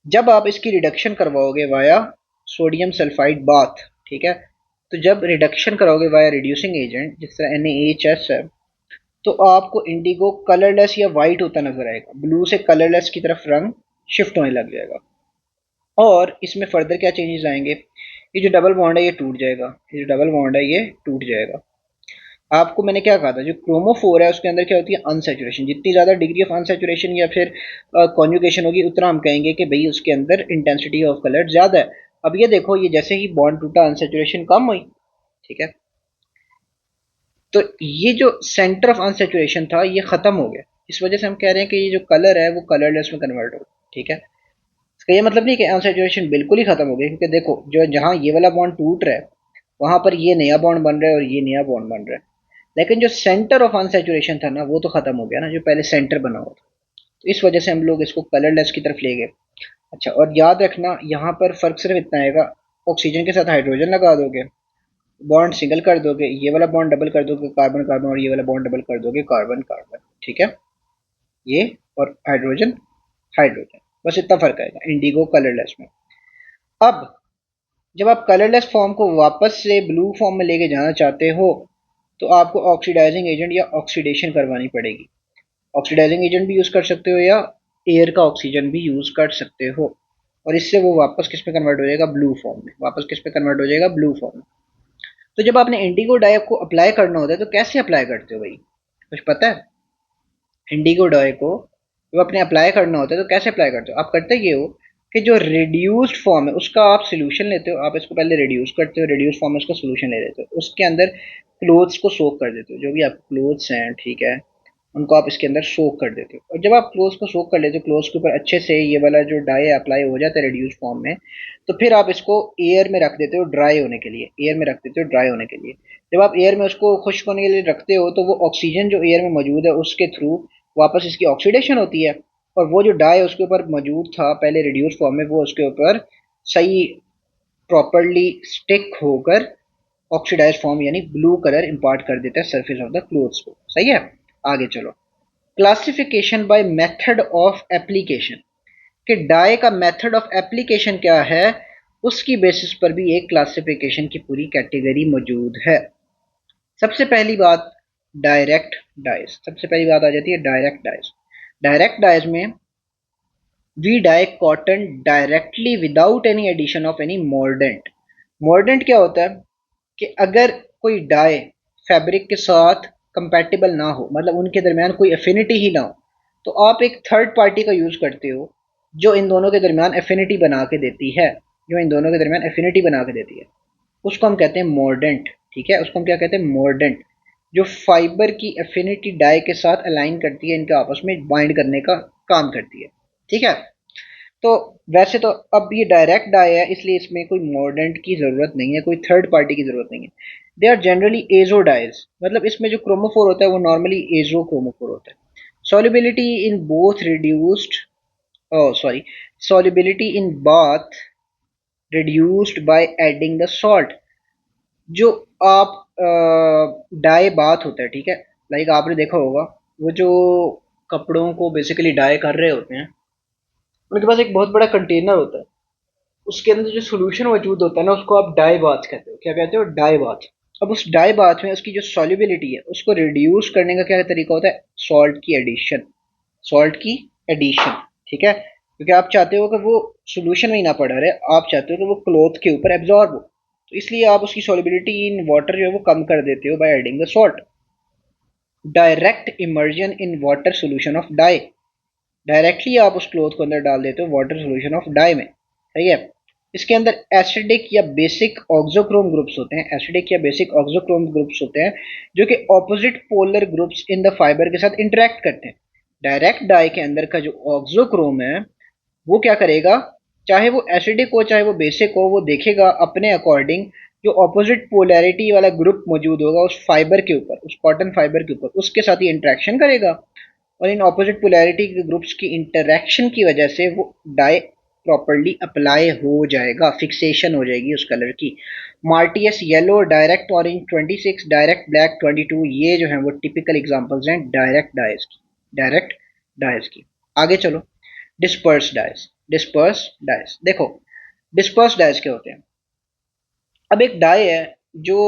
जब आप इसकी रिडक्शन करवाओगे वाया सोडियम सल्फाइड बाथ, ठीक है, तो जब रिडक्शन कराओगे वाया रिड्यूसिंग एजेंट जिस तरह NaHS है, तो आपको इंडिगो कलरलेस या वाइट होता नजर आएगा, ब्लू से कलरलेस की तरफ रंग शिफ्ट होने लग जाएगा। और इसमें फर्दर क्या चेंजेस आएंगे, ये जो डबल बॉन्ड है ये टूट जाएगा, ये जो डबल बॉन्ड है ये टूट जाएगा। आपको मैंने क्या कहा था, जो क्रोमोफोर है उसके अंदर क्या होती है, अनसेचुरेशन। जितनी ज़्यादा डिग्री ऑफ अनसेचुरेशन या फिर कॉन्जुगेशन होगी उतना हम कहेंगे कि भाई उसके अंदर इंटेंसिटी ऑफ कलर ज़्यादा है। अब ये देखो, ये जैसे ही बॉन्ड टूटा अनसेचुरेशन कम हुई, ठीक है। तो ये जो सेंटर ऑफ अनसेचुरेशन था ये ख़त्म हो गया, इस वजह से हम कह रहे हैं कि ये जो कलर है वो कलरलेस में कन्वर्ट हो, ठीक है। इसका ये मतलब नहीं कि अनसेचुरेशन बिल्कुल ही खत्म हो गई, क्योंकि देखो जो जहाँ ये वाला बॉन्ड टूट रहा है वहां पर ये नया बॉन्ड बन रहा है और ये नया बॉन्ड बन रहा है, लेकिन जो सेंटर ऑफ अनसेचुरेशन था ना वो तो खत्म हो गया ना, जो पहले सेंटर बना हुआ था। तो इस वजह से हम लोग इसको कलरलेस की तरफ ले गए। अच्छा, और याद रखना यहाँ पर फर्क सिर्फ इतना आएगा, ऑक्सीजन के साथ हाइड्रोजन लगा दोगे, बॉन्ड सिंगल कर दोगे, ये वाला बॉन्ड डबल कर दोगे कार्बन कार्बन, और ये वाला बॉन्ड डबल कर दोगे कार्बन कार्बन, ठीक है। ये और हाइड्रोजन हाइड्रोजन, बस इतना फर्क आएगा इंडिगो कलरलेस में। अब जब आप कलरलेस फॉर्म को वापस से ब्लू फॉर्म में लेके जाना चाहते हो तो आपको ऑक्सीडाइजिंग एजेंट या ऑक्सीडेशन करवानी पड़ेगी। ऑक्सीडाइजिंग एजेंट भी यूज़ कर सकते हो या एयर का ऑक्सीजन भी यूज़ कर सकते हो, और इससे वो वापस किस में कन्वर्ट हो जाएगा, ब्लू फॉर्म में, वापस किस में कन्वर्ट हो जाएगा, ब्लू फॉर्म में। तो जब आपने इंडिगो डाई को अप्लाई करना होता है तो कैसे अप्लाई करते हो भाई, कुछ पता है? इंडिगो डाई को जब आपने अप्लाई करना होता है तो कैसे अप्लाई करते हो, आप करते ये हो कि जो रिड्यूस्ड फॉर्म है उसका आप सोल्यूशन लेते हो, आप इसको पहले रिड्यूस करते हो, रिड्यूस फॉर्म में उसका सोल्यूशन ले लेते हो, उसके अंदर क्लोथ्स को सोक कर देते हो, जो भी आप क्लोथ्स हैं, ठीक है, उनको आप इसके अंदर सोक कर देते हो। और जब आप क्लोथ्स को सोक कर लेते हो, क्लोथ्स के ऊपर अच्छे से ये वाला जो डाई अप्लाई हो जाता है रिड्यूस फॉर्म में, तो फिर आप इसको एयर में रख देते हो ड्राई होने के लिए, एयर में रख देते हो ड्राई होने के लिए। जब आप एयर में उसको खुश्क होने के लिए रखते हो तो वो ऑक्सीजन जो एयर में मौजूद है उसके थ्रू वापस इसकी ऑक्सीडेशन होती है, और वो जो डाई उसके ऊपर मौजूद था पहले रिड्यूस फॉर्म में वो उसके ऊपर सही प्रॉपरली स्टिक होकर ऑक्सीडाइज फॉर्म यानी ब्लू कलर इंपार्ट कर देता है सरफेस ऑफ द क्लोथ्स को, सही है। आगे चलो, classification by method of application, कि डाई का मेथड ऑफ एप्लीकेशन क्या है, उसकी बेसिस पर भी एक क्लासिफिकेशन की पूरी कैटेगरी मौजूद है। सबसे पहली बात, डायरेक्ट डाइज, सबसे पहली बात आ जाती है डायरेक्ट डाइज। डायरेक्ट डाइज में we dye cotton directly without any addition of any mordant. Mordant क्या होता है कि अगर कोई डाई फैब्रिक के साथ कंपैटिबल ना हो, मतलब उनके दरमियान कोई एफिनिटी ही ना हो, तो आप एक थर्ड पार्टी का यूज़ करते हो जो इन दोनों के दरमियान एफिनिटी बना के देती है, जो इन दोनों के दरमियान एफिनिटी बना के देती है, उसको हम कहते हैं मोर्डेंट, ठीक है, उसको हम क्या कहते हैं, मोर्डेंट। जो फाइबर की एफिनिटी डाई के साथ अलाइन करती है, इनके आपस में बाइंड करने का काम करती है, ठीक है। तो वैसे तो अब ये डायरेक्ट डाई है इसलिए इसमें कोई मोर्डेंट की ज़रूरत नहीं है, कोई थर्ड पार्टी की ज़रूरत नहीं है। They are generally azo dyes, मतलब इसमें जो क्रोमोफोर होता है वो नॉर्मली एजो क्रोमोफोर होता है। Solubility in both reduced, sorry, solubility in bath reduced by adding the salt। जो आप डाई बाथ होता है, ठीक है, लाइक आपने देखा होगा वो जो कपड़ों को बेसिकली डाई कर रहे होते हैं उनके पास एक बहुत बड़ा कंटेनर होता है, उसके अंदर जो सोल्यूशन मौजूद होता है ना, उसको आप डाई बाथ कहते हो। क्या कहते हो? Dye bath. अब उस डाई बाथ में उसकी जो सॉल्युबिलिटी है उसको रिड्यूस करने का क्या तरीका होता है? सॉल्ट की एडिशन। सॉल्ट की एडिशन, ठीक है, क्योंकि आप चाहते हो कि वो सोल्यूशन में ही ना पड़ा रहे, आप चाहते हो कि वो क्लॉथ के ऊपर एब्जॉर्ब हो, तो इसलिए आप उसकी सॉल्युबिलिटी इन वाटर जो है वो कम कर देते हो by adding the salt. Direct immersion in water solution of dye, directly आप उस क्लॉथ को अंदर डाल देते हो वाटर सोल्यूशन ऑफ डाई में, सही है। इसके अंदर एसिडिक या बेसिक ऑक्सोक्रोम ग्रुप्स होते हैं, एसिडिक या बेसिक ऑक्सोक्रोम ग्रुप्स होते हैं जो कि opposite polar groups in the fibre के साथ इंटरेक्ट करते हैं। डायरेक्ट डाई के अंदर का जो ऑक्सोक्रोम है वो क्या करेगा, चाहे वो एसिडिक हो चाहे वो बेसिक हो, वो देखेगा अपने अकॉर्डिंग जो ऑपोजिट पोलैरिटी वाला ग्रुप मौजूद होगा उस फाइबर के ऊपर, उस कॉटन फाइबर के ऊपर, उसके साथ ही इंटरेक्शन करेगा। और इन ऑपोजिट पोलैरिटी के ग्रुप्स की इंटरेक्शन की वजह से वो डाई प्रॉपरली अप्लाई हो जाएगा, फिक्सेशन हो जाएगी उस कलर की। Martyrs yellow, direct orange 26, direct black 22, ये जो है वो टिपिकल एग्जांपल्स हैं डायरेक्ट डाइज की, डायरेक्ट डाइज की। आगे चलो, डिस्पर्स डाइज। डिस्पर्स डाइज देखो, डिस्पर्स डाइज क्या होते हैं? अब एक डाई है जो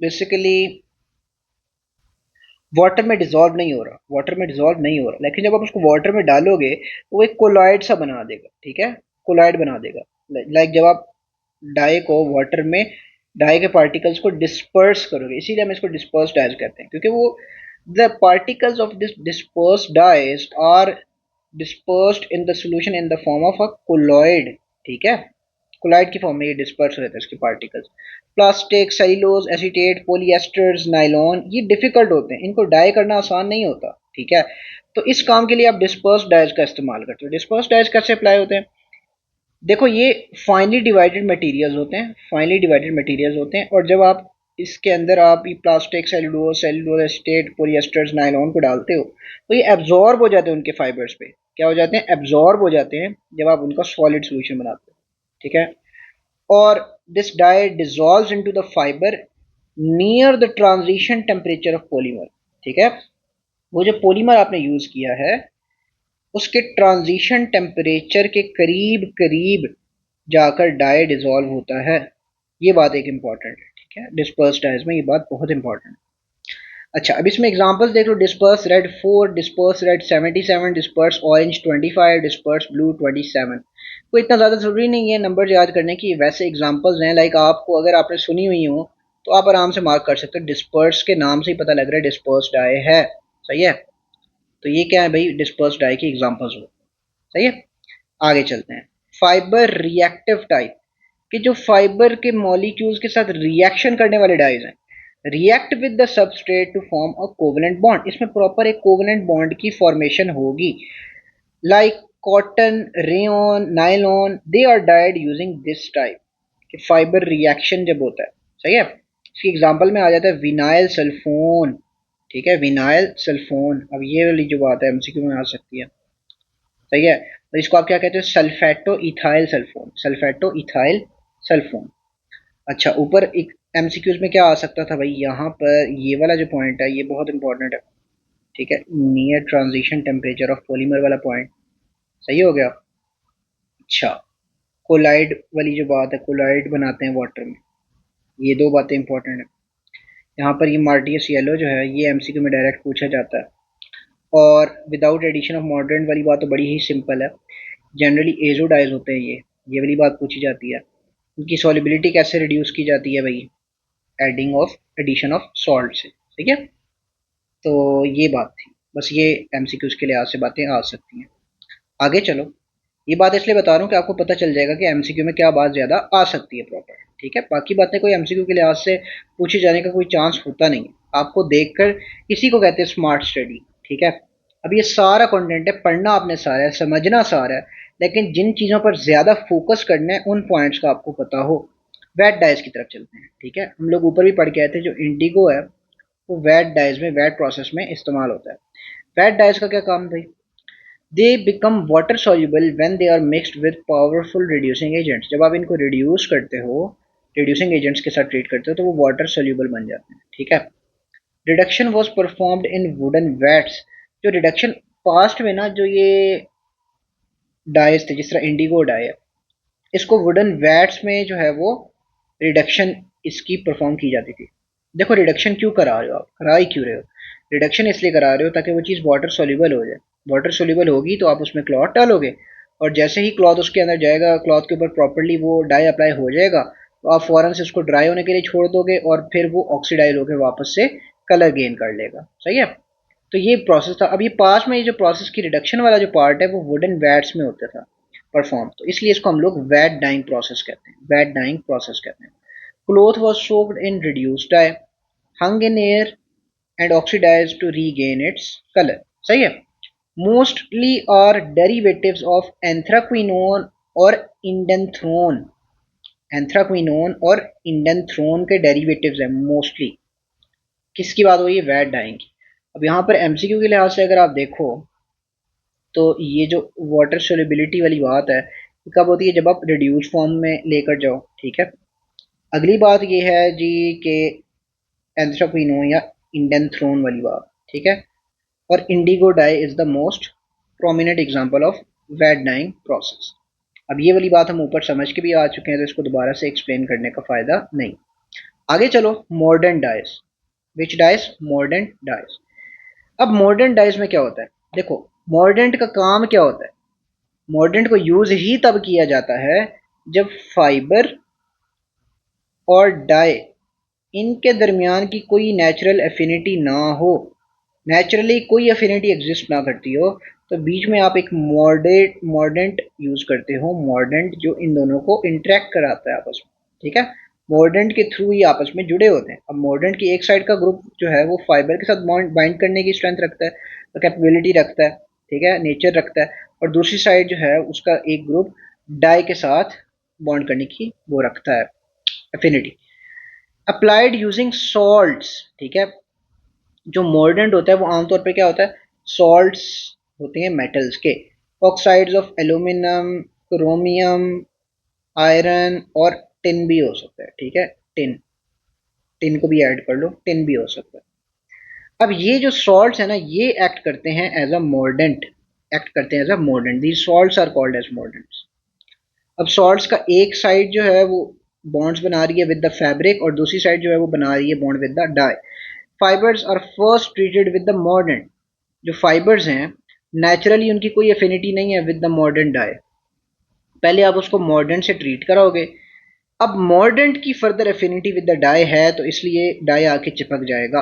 बेसिकली वाटर में डिजॉल्व नहीं हो रहा, वाटर में डिजॉल्व नहीं हो रहा, लेकिन जब आप उसको वाटर में डालोगे तो वो एक कोलॉइड सा बना देगा, ठीक है, कोलॉइड बना देगा। लाइक जब आप डाई को वाटर में, डाई के पार्टिकल्स को डिस्पर्स करोगे, इसीलिए हम इसको डिस्पर्स डाइज कहते हैं, क्योंकि वो the particles of this disperse dyes are dispersed in the solution in the form of a colloid, ठीक है, कोलाइड की फॉर्म में ये डिस्पर्स रहते हैं इसके particles. Plastic, cellulose, acetate, polyesters, nylon, ये डिफिकल्ट होते हैं, इनको डाई करना आसान नहीं होता, ठीक है। तो इस काम के लिए आप डिस्पर्स डाइज का इस्तेमाल करते हो। डिस्पर्स डाइज कैसे अप्लाई होते हैं? देखो, ये फाइनली डिवाइडेड मटेरियल्स होते हैं, फाइनली डिवाइडेड मटेरियल्स होते हैं, और जब आप इसके अंदर आप ये plastic, cellulose, cellulose acetate, polyesters, nylon को डालते हो तो ये एब्जॉर्ब हो जाते हैं उनके फाइबर्स पे। क्या हो जाते हैं? एब्जॉर्ब हो जाते हैं जब आप उनका सॉलिड सोल्यूशन बनाते हो, ठीक है। और this dye dissolves into the fiber near the transition temperature of polymer, ठीक है। वो जो पॉलीमर आपने यूज किया है उसके ट्रांजिशन टेम्परेचर के करीब करीब जाकर डाई डिजॉल्व होता है। ये बात एक इंपॉर्टेंट है, ठीक है, डिस्पर्स डाइज में ये बात बहुत इंपॉर्टेंट है। अच्छा, अब इसमें एग्जांपल्स देख लो। Disperse red 4, disperse red 77, disperse orange 25, disperse blue 27। कोई इतना ज़्यादा ज़रूरी नहीं है नंबर याद करने की, वैसे एग्जांपल्स हैं, लाइक आपको अगर आपने सुनी हुई हो तो आप आराम से मार्क कर सकते हो। डिस्पर्स के नाम से ही पता लग रहा है डिस्पर्स डाई है, सही है। तो ये क्या है भाई? डिस्पर्स डाई की एग्जांपल्स हो, सही है। आगे चलते हैं। फाइबर रिएक्टिव टाइप कि जो फाइबर के मॉलिक्यूल्स के साथ रिएक्शन करने वाले डाइज हैं, react with the substrate to form a covalent bond, इसमें प्रॉपर एक कोवेलेंट बॉन्ड की फॉर्मेशन होगी। Like cotton, rayon, nylon, they are dyed using this type, कि फाइबर रिएक्शन जब होता है, सही है। इसकी एग्जांपल में आ जाता है विनाइल सल्फोन, ठीक है, विनाइल सल्फोन। अब ये वाली जो बात है एमसीक्यू में आ सकती है, सही है। तो इसको आप क्या कहते हो? सल्फेटो इथाइल सल्फोन, सल्फेटो इथाइल सल्फोन। अच्छा, ऊपर एक एमसीक्यूज में क्या आ सकता था भाई? यहाँ पर ये वाला जो पॉइंट है ये बहुत इंपॉर्टेंट है, ठीक है, near transition temperature of polymer वाला पॉइंट, सही हो गया। अच्छा, कोलाइड वाली जो बात है, कोलाइड बनाते हैं वाटर में, ये दो बातें इंपॉर्टेंट है। यहाँ पर ये मार्टियस येलो जो है ये एमसीक्यू में डायरेक्ट पूछा जाता है। और विदाउट एडिशन ऑफ मॉडर्न वाली बात तो बड़ी ही सिंपल है, जनरली एजोडाइज होते हैं ये वाली बात पूछी जाती है। उनकी सॉलिबिलिटी कैसे रिड्यूस की जाती है भाई? Adding of, addition of salt से, ठीक है। तो ये बात थी, बस ये एमसीक्यूज के लिहाज से बातें आ सकती हैं। आगे चलो, ये बात इसलिए बता रहा हूँ कि आपको पता चल जाएगा कि एमसीक्यू में क्या बात ज़्यादा आ सकती है प्रॉपर, ठीक है। बाकी बातें कोई एमसीक्यू के लिहाज से पूछे जाने का कोई चांस होता नहीं है। आपको देखकर इसी को कहते हैं स्मार्ट स्टडी, ठीक है। अब ये सारा कंटेंट है, पढ़ना आपने सारा है, समझना सारा है, लेकिन जिन चीज़ों पर ज़्यादा फोकस करना है उन पॉइंट्स का आपको पता हो। वेट डाइज की तरफ चलते हैं, ठीक है। हम लोग ऊपर भी पढ़ के आए थे, जो इंडिगो है वो वेट डाइज में, वेट प्रोसेस में इस्तेमाल होता है। वेट डाइज का क्या काम भाई? They become water soluble when they are mixed with powerful reducing agents, जब आप इनको रिड्यूस करते हो, रिड्यूसिंग एजेंट्स के साथ ट्रीट करते हो तो वो वाटर soluble बन जाते हैं, ठीक है। Reduction was performed in wooden watts, जो रिडक्शन पास्ट में ना, जो ये डाइज थे जिस तरह इंडिगो डाई है, इसको वुडन वैट्स में जो है वो रिडक्शन इसकी परफॉर्म की जाती थी। देखो रिडक्शन क्यों करा रहे हो आप, करा ही क्यों रहे हो? रिडक्शन इसलिए करा रहे हो ताकि वो चीज़ वाटर सोल्यूबल हो जाए। वाटर सोल्यूबल होगी तो आप उसमें क्लॉथ डालोगे, और जैसे ही क्लॉथ उसके अंदर जाएगा, क्लॉथ के ऊपर प्रॉपरली वो डाई अप्लाई हो जाएगा, तो आप फ़ौरन से उसको ड्राई होने के लिए छोड़ दोगे और फिर वो ऑक्सीडाइज होकर वापस से कलर गेन कर लेगा। सही है? तो ये प्रोसेस था। अब ये पास में ये जो प्रोसेस की रिडक्शन वाला जो पार्ट है वो वुडन वैट्स में होता था परफॉर्म, तो इसलिए इसको हम लोग वैट डाइंग प्रोसेस कहते हैं, वैट डाइंग प्रोसेस कहते हैं। Cloth was soaked in reduced dye, hung in air and oxidise to regain its colour. सही है? Mostly are derivatives of anthraquinone और इंडेंथ्रोन। एंथ्राक्विनोन और इंडेंथ्रोन के डेरिवेटिव्स हैं मोस्टली। किसकी बात हो रही है? वैट डाइंग की। अब यहाँ पर एमसीक्यू के लिहाज से अगर आप देखो तो ये जो वाटर सोल्युबिलिटी वाली बात है ये कब होती है? जब आप रिड्यूस फॉर्म में लेकर जाओ। ठीक है? अगली बात ये है जी कि एंथ्राक्विनोन या इंडेंथ्रोन वाली बात। ठीक है? और indigo dye is the most prominent example of vat dyeing process. अब ये वाली बात हम ऊपर समझ के भी आ चुके हैं, तो इसको दोबारा से एक्सप्लेन करने का फायदा नहीं। आगे चलो, मॉडर्न डाइस। विच डाइस? Modern dice. अब मॉडर्न डाइस में क्या होता है? देखो, मॉडर्न का काम क्या होता है? मॉडर्न को यूज ही तब किया जाता है जब फाइबर और डाई इनके दरमियान की कोई नेचुरल एफिनिटी ना हो, नेचुरली कोई एफिनिटी एग्जिस्ट ना करती हो, तो बीच में आप एक मॉर्डेंट यूज करते हो, मॉर्डेंट जो इन दोनों को इंटरेक्ट कराता है आपस में। ठीक है? मॉर्डेंट के थ्रू ही आपस में जुड़े होते हैं। अब मॉर्डेंट की एक साइड का ग्रुप जो है वो फाइबर के साथ बाइंड करने की स्ट्रेंथ रखता है, तो कैपेबिलिटी रखता है, ठीक है, नेचर रखता है, और दूसरी साइड जो है उसका एक ग्रुप डाई के साथ बॉन्ड करने की वो रखता है, एफिनिटी। Applied using salts. ठीक है? जो मॉर्डेंट होता है वो आमतौर पे क्या होता है? सॉल्ट्स होते हैं मेटल्स के, oxides of aluminium, chromium, iron और टिन भी हो सकता है। ठीक है? टिन, टिन को भी ऐड कर लो, टिन भी हो सकता है। अब ये जो सॉल्ट्स है ना, ये एक्ट करते हैं एज अ मॉर्डेंट, एक्ट करते हैं as a mordant. These salts are called as mordants. अब सॉल्ट्स का एक साइड जो है वो बॉन्ड्स बना रही है विद द फैब्रिक, और दूसरी साइड जो है वो बना रही है bond with the dye. Fibres are first treated with the mordant. जो फाइबर्स हैं, नेचुरली उनकी कोई एफिनिटी नहीं है विद द मॉर्डेंट डाई, पहले आप उसको मॉर्डेंट से ट्रीट कराओगे। अब मॉर्डेंट की further affinity with the dye है, तो इसलिए डाई आके चिपक जाएगा।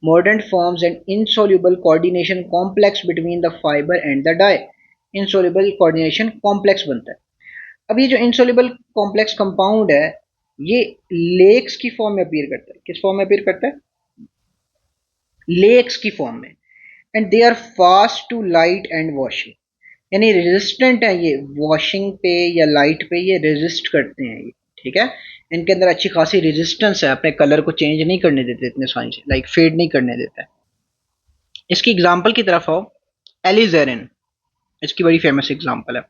Mordant forms an insoluble coordination complex between the fibre and the dye. Insoluble coordination complex बनता है। अब ये जो इनसोल्यूबल कॉम्प्लेक्स कंपाउंड है, ये लेक्स की फॉर्म में अपीयर करता है। किस फॉर्म में अपीयर करता है? लेक्स की फॉर्म में। And they are fast to light and washing, यानी रेजिस्टेंट है ये वॉशिंग पे या लाइट पे, ये रेजिस्ट करते हैं ये। ठीक है? इनके अंदर अच्छी खासी रेजिस्टेंस है, अपने कलर को चेंज नहीं करने देते इतने आसानी से, लाइक फेड नहीं करने देता है। इसकी एग्जांपल की तरफ आओ, एलिजेरिन इसकी बड़ी फेमस एग्जांपल है।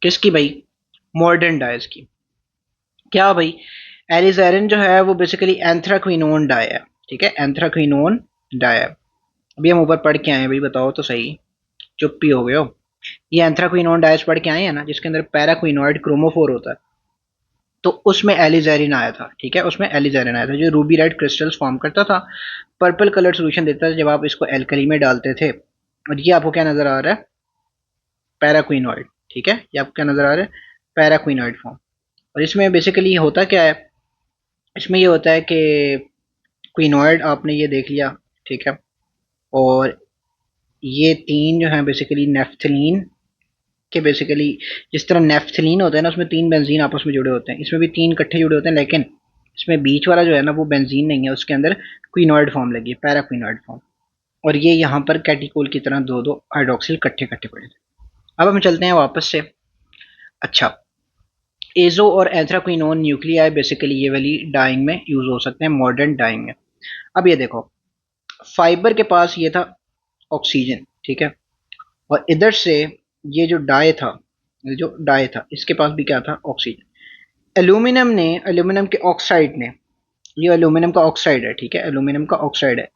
किसकी भाई? मॉडर्न डाइज की। क्या भाई? एलिजेरिन जो है वो बेसिकली एंथ्राक्विनोन डाई है। ठीक है? एंथ्राक्विनोन डाई है। अभी हम ऊपर पढ़ के आए हैं भाई, बताओ तो सही, चुप ही हो गए हो। ये एंथ्राक्विनोन डाइज पढ़ के आए हैं ना, जिसके अंदर पैराक्विनोइड क्रोमोफोर होता है, तो उसमें एलिजेरिन आया था। ठीक है? उसमें एलिजेरिन आया था जो रूबी रेड क्रिस्टल्स फॉर्म करता था, पर्पल कलर सोल्यूशन देता था जब आप इसको एल्कली में डालते थे। और ये आपको क्या नजर आ रहा है? पैराक्विनोइड। ठीक है? ये आपको क्या नजर आ रहा है? पैराक्विनोइड फॉर्म। और इसमें बेसिकली होता क्या है? इसमें ये होता है कि क्विनोइड आपने ये देख लिया। ठीक है? और ये तीन जो है बेसिकली नेफ्थलीन के, बेसिकली जिस तरह नेफ्थलीन होता है ना, उसमें तीन बेंजीन आपस में जुड़े होते हैं, इसमें भी तीन इकट्ठे जुड़े होते हैं, लेकिन इसमें बीच वाला जो है ना वो बेंजीन नहीं है, उसके अंदर क्विनोइड फॉर्म लगी है, पैराक्विनोइड फॉर्म। और ये यहाँ पर कैटिकोल की तरह दो दो हाइड्रोक्सिल इकट्ठे इकट्ठे पड़े थे। अब हम चलते हैं वापस से। अच्छा, एजो और एंथ्राक्विनोन न्यूक्लियाई बेसिकली ये वाली डाइंग में यूज हो सकते हैं, मॉडर्न डाइंग में। अब ये देखो, फाइबर के पास ये था ऑक्सीजन। ठीक है? और इधर से ये जो डाई था, ये जो डाई था इसके पास भी क्या था? ऑक्सीजन। एल्यूमिनियम ने, एल्यूमिनियम के ऑक्साइड ने, ये एल्यूमिनियम का ऑक्साइड है। ठीक है? एल्यूमिनियम का ऑक्साइड है।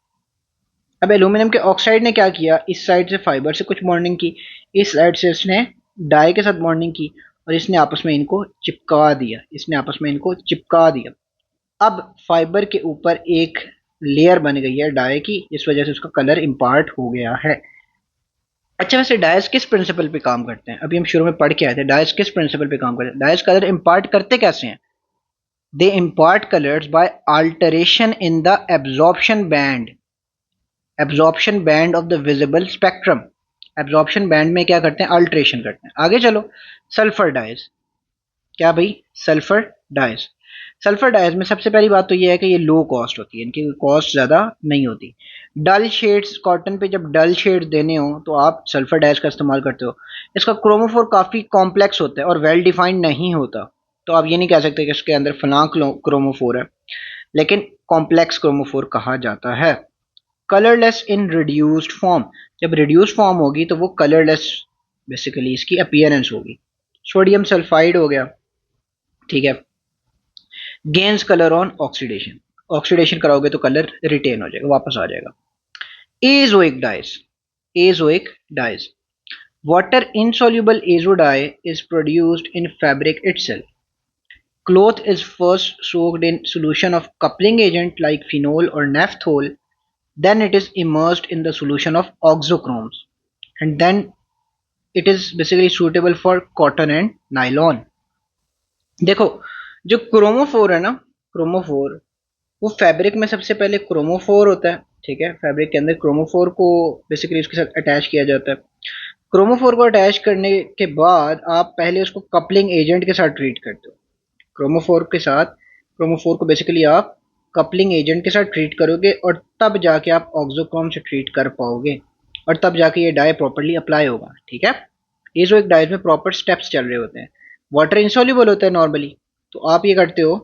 अब एल्यूमिनियम के ऑक्साइड ने क्या किया? इस साइड से फाइबर से कुछ बॉन्डिंग की, इस साइड से इसने डाई के साथ बॉन्डिंग की, और इसने आपस में इनको चिपका दिया, इसने आपस में इनको चिपका दिया। अब फाइबर के ऊपर एक लेयर बन गई है डाई की, इस वजह से उसका कलर इम्पार्ट हो गया है। अच्छा, वैसे डायस किस प्रिंसिपल पे काम करते हैं? अभी हम शुरू में पढ़ के आए थे, डायस किस प्रिंसिपल पे काम करते हैं? डायस कलर इम्पार्ट करते कैसे हैं? They impart colours by alteration in the absorption band of the visible spectrum. Absorption band में क्या करते हैं? अल्टरेशन करते हैं। आगे चलो, सल्फर डाइज। क्या भाई? Sulphur dies. सल्फर डाइज में सबसे पहली बात तो ये है कि ये लो कॉस्ट होती है, इनकी कॉस्ट ज़्यादा नहीं होती। डल शेड्स, कॉटन पे जब डल शेड्स देने हो तो आप सल्फर डाइज का इस्तेमाल करते हो। इसका क्रोमोफोर काफ़ी कॉम्प्लेक्स होता है और वेल डिफाइंड नहीं होता, तो आप ये नहीं कह सकते कि इसके अंदर फलां क्रोमोफोर है, लेकिन कॉम्प्लेक्स क्रोमोफोर कहा जाता है। कलरलेस इन रिड्यूस्ड फॉर्म, जब रिड्यूस्ड फॉर्म होगी तो वो कलरलेस बेसिकली इसकी अपीयरेंस होगी। सोडियम सल्फाइड हो गया, ठीक है। Gains colour on oxidation, oxidation कराओगे तो कलर रिटेन हो जाएगा, वापस आ जाएगा। Azoic dyes, azoic dyes, water insoluble azo dye is produced in fabric itself. Cloth is first soaked in solution of coupling agent like phenol or naphthol, then it is immersed in the solution of oxochromes, and then it is basically suitable for cotton and nylon. देखो, जो क्रोमोफोर है ना, क्रोमोफोर, वो फैब्रिक में सबसे पहले क्रोमोफोर होता है, ठीक है। फैब्रिक के अंदर क्रोमोफोर को बेसिकली उसके साथ अटैच किया जाता है। क्रोमोफोर को अटैच करने के बाद आप पहले उसको कपलिंग एजेंट के साथ ट्रीट करते हो। क्रोमोफोर के साथ, क्रोमोफोर को बेसिकली आप कपलिंग एजेंट के साथ ट्रीट करोगे और तब जाके आप ऑक्सोक्रोम से ट्रीट कर पाओगे और तब जाके ये डाई प्रॉपरली अप्लाई होगा, ठीक है। ये जो एक डाइज में प्रॉपर स्टेप्स चल रहे होते हैं। वाटर इंसॉल्युबल होता है नॉर्मली, तो आप ये करते हो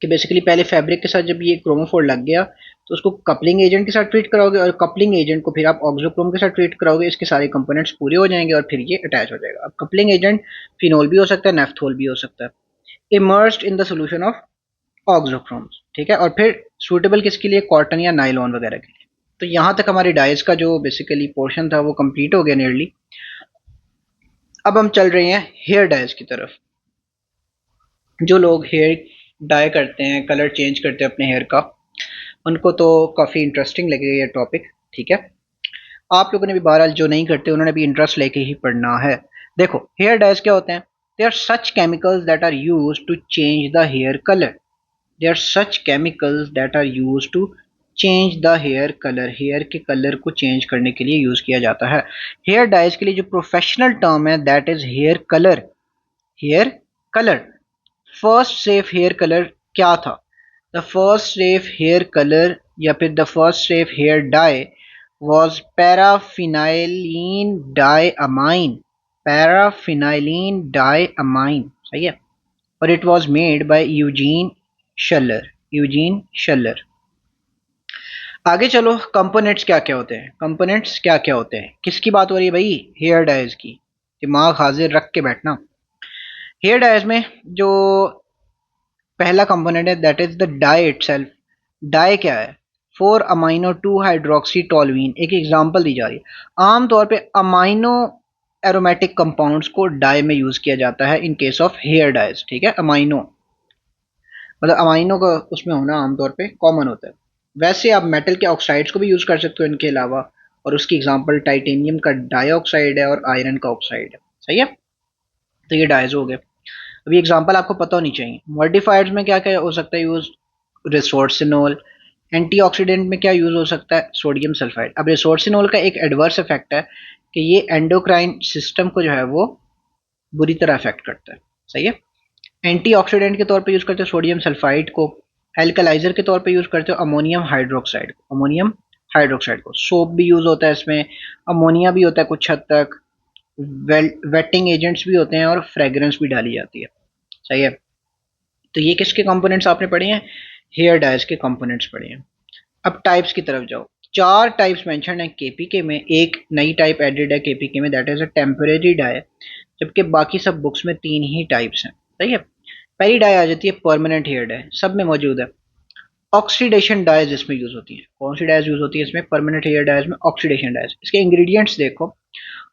कि बेसिकली पहले फैब्रिक के साथ जब ये क्रोमोफोर लग गया तो उसको कपलिंग एजेंट के साथ ट्रीट कराओगे और कपलिंग एजेंट को फिर आप ऑक्सोक्रोम के साथ ट्रीट कराओगे, इसके सारे कंपोनेंट्स पूरे हो जाएंगे और फिर ये अटैच हो जाएगा। अब कपलिंग एजेंट फिनोल भी हो सकता है, नेफ्थोल भी हो सकता है। Immersed in the solution of auxochromes, ठीक है। और फिर सूटेबल किसके लिए? कॉटन या नाइलॉन वगैरह के लिए। तो यहाँ तक हमारी डाइज का जो बेसिकली पोर्शन था वो कंप्लीट हो गया नियरली। अब हम चल रहे हैं हेयर डाइज की तरफ। जो लोग हेयर डाई करते हैं, कलर चेंज करते हैं अपने हेयर का, उनको तो काफ़ी इंटरेस्टिंग लगेगा ये टॉपिक, ठीक है। आप लोगों ने भी बहरहाल जो नहीं करते उन्होंने भी इंटरेस्ट लेके ही पढ़ना है। देखो, हेयर डाइज क्या होते हैं? They are such chemicals that are use to change the hair colour. They are such chemicals that are use to change the hair colour, hair के कलर को चेंज करने के लिए यूज किया जाता है। हेयर डाइज के लिए जो प्रोफेशनल टर्म है that is hair colour. Hair colour, first safe hair colour क्या था? The first safe hair colour या फिर the first safe hair dye was paraphenylene diamine, paraphenylene diamine, सही है। और it was made by Eugene Schueller, Eugene Schueller. आगे चलो, कंपोनेंट्स क्या क्या होते हैं? कंपोनेंट्स क्या क्या होते हैं? किसकी बात हो रही है भाई? हेयर डाइज की। दिमाग हाजिर रख के बैठना। हेयर डाइज में जो पहला कंपोनेंट है that is the dye itself. Dye क्या है? 4 अमाइनो 2 हाइड्रोक्सी टोलुइन। एक एग्जांपल दी जा रही है। आमतौर पे अमाइनो एरोमेटिक कंपाउंड्स को डाई में यूज किया जाता है in case of hair dyes, ठीक है। अमाइनो मतलब अमाइनो का उसमें होना आमतौर पे कॉमन होता है। वैसे आप मेटल के ऑक्साइड्स को भी यूज कर सकते हो इनके अलावा, और उसकी एग्जांपल टाइटेनियम का डाइऑक्साइड है और आयरन का ऑक्साइड है, सही है। तो ये डाइज हो गए। अभी एग्जांपल आपको पता होनी चाहिए। मॉडिफायर्स में क्या क्या हो सकता है यूज? रिसोर्सिनोल। एंटीऑक्सीडेंट में क्या यूज हो सकता है? Sodium sulphide. अब रिसोर्सिनोल का एक एडवर्स इफेक्ट है कि ये एंडोक्राइन सिस्टम को जो है वो बुरी तरह अफेक्ट करता है, सही है। एंटीऑक्सीडेंट के तौर पे यूज करते हो सोडियम सल्फाइड को। एल्कलाइजर के तौर पे यूज करते हो अमोनियम हाइड्रोक्साइड को, अमोनियम हाइड्रोक्साइड को। सोप भी यूज होता है इसमें, अमोनिया भी होता है कुछ हद तक, वेटिंग एजेंट्स भी होते हैं और फ्रेग्रेंस भी डाली जाती है, सही है। तो ये किसके कंपोनेंट्स आपने पढ़े हैं? हेयर डाइज के कंपोनेंट्स पढ़े हैं। अब टाइप्स की तरफ जाओ। 4 टाइप्स मेंशन है केपीके में, एक नई टाइप एडेड है केपीके में that is a temporary dye, जबकि बाकी सब बुक्स में 3 ही टाइप्स हैं, सही है। पहली डाई आ जाती है परमानेंट हेयर डाई, सब में मौजूद है। ऑक्सीडेशन डाइज इसमें यूज होती है। कौन सी डाइज यूज होती है इसमें? परमानेंट हेयर डाइज में ऑक्सीडेशन डाइज। इसके इंग्रेडिएंट्स देखो।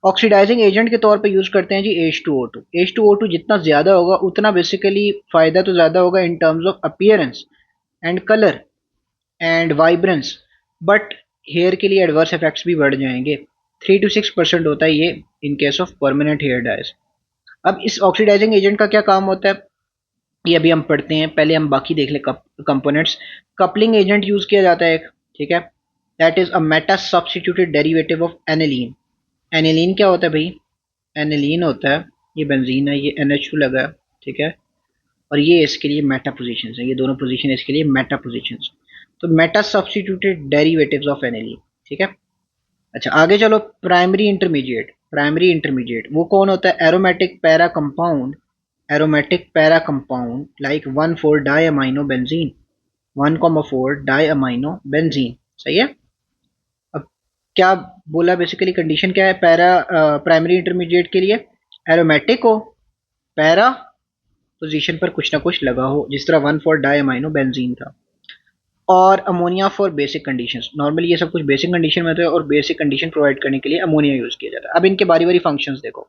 ऑक्सीडाइजिंग एजेंट के तौर पे यूज करते हैं जी H2O2। H2O2 जितना ज्यादा होगा उतना बेसिकली फायदा तो ज्यादा होगा in terms of appearance and colour and vibrance, but here के लिए एडवर्स इफेक्ट्स भी बढ़ जाएंगे। 3 to 6% होता है ये in case of permanent hair dyes. अब इस ऑक्सीडाइजिंग एजेंट का क्या काम होता है ये अभी हम पढ़ते हैं, पहले हम बाकी देख ले कंपोनेंट्स। कपलिंग एजेंट यूज किया जाता है एक, ठीक है, that is a Meta substituted derivative of aniline. Aniline क्या होता है भाई? एनिलीन होता है, ये बेंजीन है, ये NH2 लगा है, ठीक है, और ये इसके लिए मेटा पोजीशंस है, ये दोनों पोजीशन इसके लिए मेटा पोजीशंस। तो Meta substituted derivatives of aniline, ठीक है। अच्छा आगे चलो, प्राइमरी इंटरमीडिएट। प्राइमरी इंटरमीडिएट वो कौन होता है? Aromatic para compound, aromatic para compound like 1,4 diamino benzene, 1,4 diamino benzene, सही है। अब क्या बोला बेसिकली, कंडीशन क्या है पैरा प्राइमरी इंटरमीडिएट के लिए? एरोमेटिक हो, पैरा पोजीशन पर कुछ ना कुछ लगा हो, जिस तरह 1,4 डाइअमाइनो बेंजीन था। और ammonia for basic conditions. Normally ये सब कुछ बेसिक कंडीशन में होता है और बेसिक कंडीशन प्रोवाइड करने के लिए अमोनिया यूज किया जाता है। अब इनके बारी बारी फंक्शंस देखो।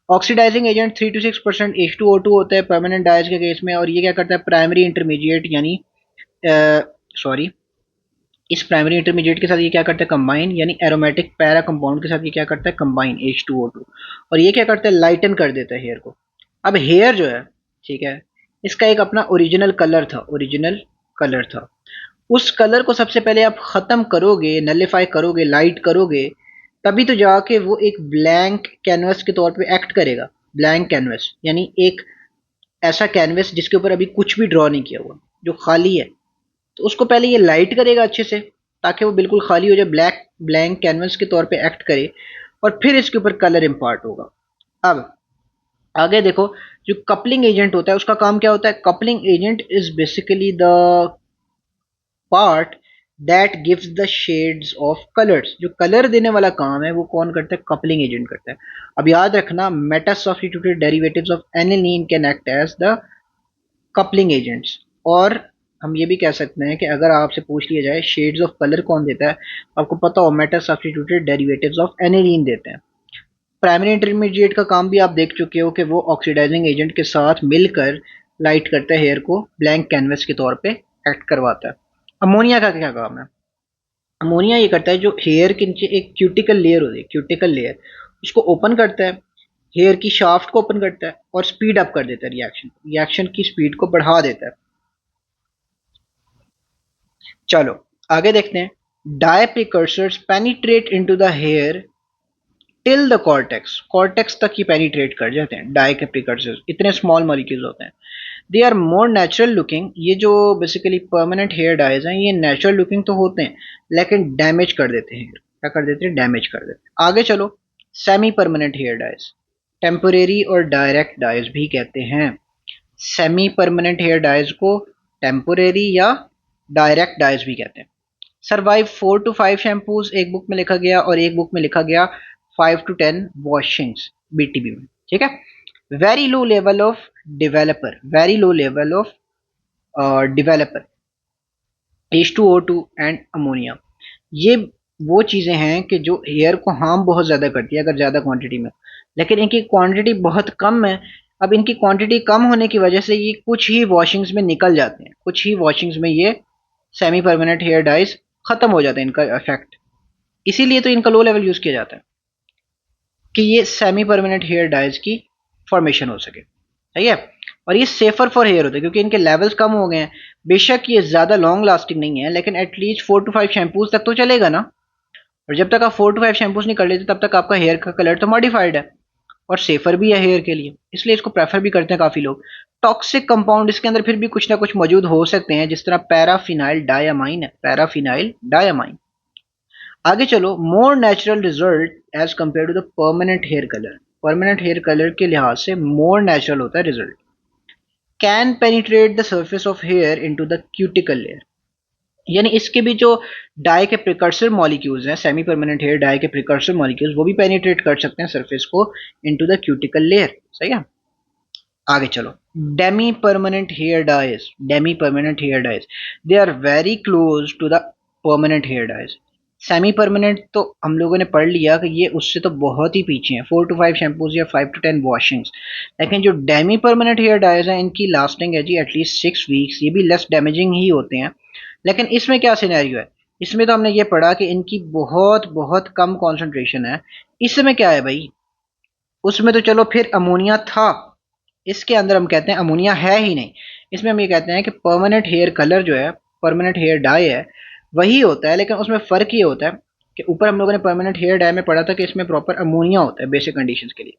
ऑक्सीडाइजिंग एजेंट 3 to 6% H2O2 होता है परमानेंट डाइज के केस में, और ये क्या करता है? प्राइमरी इंटरमीडिएट यानी सॉरी इस प्राइमरी इंटरमीडिएट के साथ ये क्या करता है? कंबाइन, यानी एरोमेटिक पैरा कंपाउंड के साथ ये क्या करता है? Combine H2O2। और ये क्या करता है? लाइटन कर देता है हेयर को। अब हेयर जो है, ठीक है, इसका एक अपना ओरिजिनल कलर था, ओरिजिनल कलर था। उस कलर को सबसे पहले आप खत्म करोगे, नलिफाई करोगे, लाइट करोगे, तभी तो जाके वो एक ब्लैंक कैनवस के तौर पे एक्ट करेगा। ब्लैंक कैनवस यानी एक ऐसा कैनवस जिसके ऊपर अभी कुछ भी ड्रॉ नहीं किया हुआ, जो खाली है। तो उसको पहले ये लाइट करेगा अच्छे से, ताकि वो बिल्कुल खाली हो जाए, ब्लैंक कैनवस के तौर पे एक्ट करे, और फिर इसके ऊपर कलर इम्पार्ट होगा। अब आगे देखो, जो कपलिंग एजेंट होता है उसका काम क्या होता है? Coupling agent is basically the part that gives the shades of colours. जो कलर देने वाला काम है वो कौन करता है? कपलिंग एजेंट करता है। अब याद रखना, meta substituted derivatives of aniline can act as the coupling agents. और हम ये भी कह सकते हैं कि अगर आपसे पूछ लिया जाए शेड्स ऑफ कलर कौन देता है, आपको पता हो Meta substituted derivatives of aniline देते हैं। प्राइमरी इंटरमीडिएट का काम भी आप देख चुके हो कि वो ऑक्सीडाइजिंग एजेंट के साथ मिलकर लाइट करता है हेयर को, ब्लैंक कैनवस के तौर पे एक्ट करवाता है। अमोनिया का क्या काम है? अमोनिया ये करता है, जो हेयर के नीचे एक क्यूटिकल लेयर होती है, क्यूटिकल लेयर, उसको ओपन करता है, हेयर की शाफ्ट को ओपन करता है और स्पीड अप कर देता है रिएक्शन, रिएक्शन की स्पीड को बढ़ा देता है। चलो आगे देखते हैं। Dye precursors penetrate into the hair till the cortex, cortex तक ही पेनिट्रेट कर जाते हैं डाई के प्रिकर्सर्स, इतने स्मॉल मॉलिक्यूल्स होते हैं। They are more natural looking, ये जो बेसिकली परमानेंट हेयर डाइज हैं ये नेचुरल लुकिंग तो होते हैं, लेकिन डैमेज कर देते हैं हेयर। क्या कर देते हैं? डैमेज कर देते हैं। आगे चलो, semi permanent hair dyes, temporary और डायरेक्ट डाइज भी कहते हैं। सेमी परमानेंट हेयर डाइज को टेम्पोरेरी या डायरेक्ट डाइज भी कहते हैं। सर्वाइव 4 to 5 शैम्पूज एक बुक में लिखा गया, और एक बुक में लिखा गया 5 to 10 वॉशिंग्स BTB में, ठीक है। Very low level of developer, very low level of developer H2O2 and ammonia, ये वो चीज़ें हैं कि जो हेयर को हार्म बहुत ज़्यादा करती है अगर ज़्यादा क्वांटिटी में, लेकिन इनकी क्वांटिटी बहुत कम है। अब इनकी क्वांटिटी कम होने की वजह से ये कुछ ही वॉशिंग्स में निकल जाते हैं, कुछ ही वॉशिंग्स में ये सेमी परमानेंट हेयर डाइज खत्म हो जाता है इनका इफेक्ट। इसीलिए तो इनका लो लेवल यूज किया जाता है कि ये सेमी परमानेंट हेयर डाइज की फॉर्मेशन हो सके, सही है। और ये सेफर फॉर हेयर होता है क्योंकि इनके लेवल्स कम हो गए हैं। बेशक ये ज्यादा लॉन्ग लास्टिंग नहीं है, लेकिन एटलीस्ट 4 to 5 शैम्पूज तक तो चलेगा ना। और जब तक आप 4 to 5 शैम्पूज नहीं कर लेते तब तक आपका हेयर का कलर तो मॉडिफाइड है, और सेफर भी है हेयर के लिए, इसलिए इसको प्रेफर भी करते हैं काफी लोग। टॉक्सिक कंपाउंड इसके अंदर फिर भी कुछ ना कुछ मौजूद हो सकते हैं, जिस तरह पैराफिनाइल डायामाइन है, पैराफिनाइल डायामाइन। आगे चलो, more natural result as compare to the permanent hair colour, permanent hair colour के लिहाज से मोर नेचुरल होता है result. Can penetrate the surface of hair into the cuticle layer, यानी इसके भी जो डाई के प्रिकर्सर मॉलिक्यूल्स हैं, सेमी परमानेंट हेयर डाई के प्रिकर्सर मॉलिक्यूल्स, वो भी पेनिट्रेट कर सकते हैं सरफेस को इनटू द क्यूटिकल लेयर, सही है। आगे चलो, demi permanent hair dyes, demi permanent hair dyes, they are very close to the permanent hair dyes. Semi permanent तो हम लोगों ने पढ़ लिया कि ये उससे तो बहुत ही पीछे हैं, 4 to 5 शैम्पूज या 5 to 10 वॉशिंग्स। लेकिन जो डेमी परमानेंट हेयर डाइज हैं इनकी लास्टिंग है जी एटलीस्ट 6 वीक्स, ये भी लेस डैमेजिंग ही होते हैं। लेकिन इसमें क्या सिनेरियो है, इसमें तो हमने ये पढ़ा कि इनकी बहुत बहुत कम कॉन्सेंट्रेशन है। इसमें क्या है भाई, उसमें तो चलो फिर अमोनिया था, इसके अंदर हम कहते हैं अमोनिया है ही नहीं। इसमें हम ये कहते हैं कि परमानेंट हेयर कलर जो है, परमानेंट हेयर डाई है, वही होता है, लेकिन उसमें फ़र्क ये होता है कि ऊपर हम लोगों ने परमानेंट हेयर डाई में पढ़ा था कि इसमें प्रॉपर अमोनिया होता है बेसिक कंडीशंस के लिए,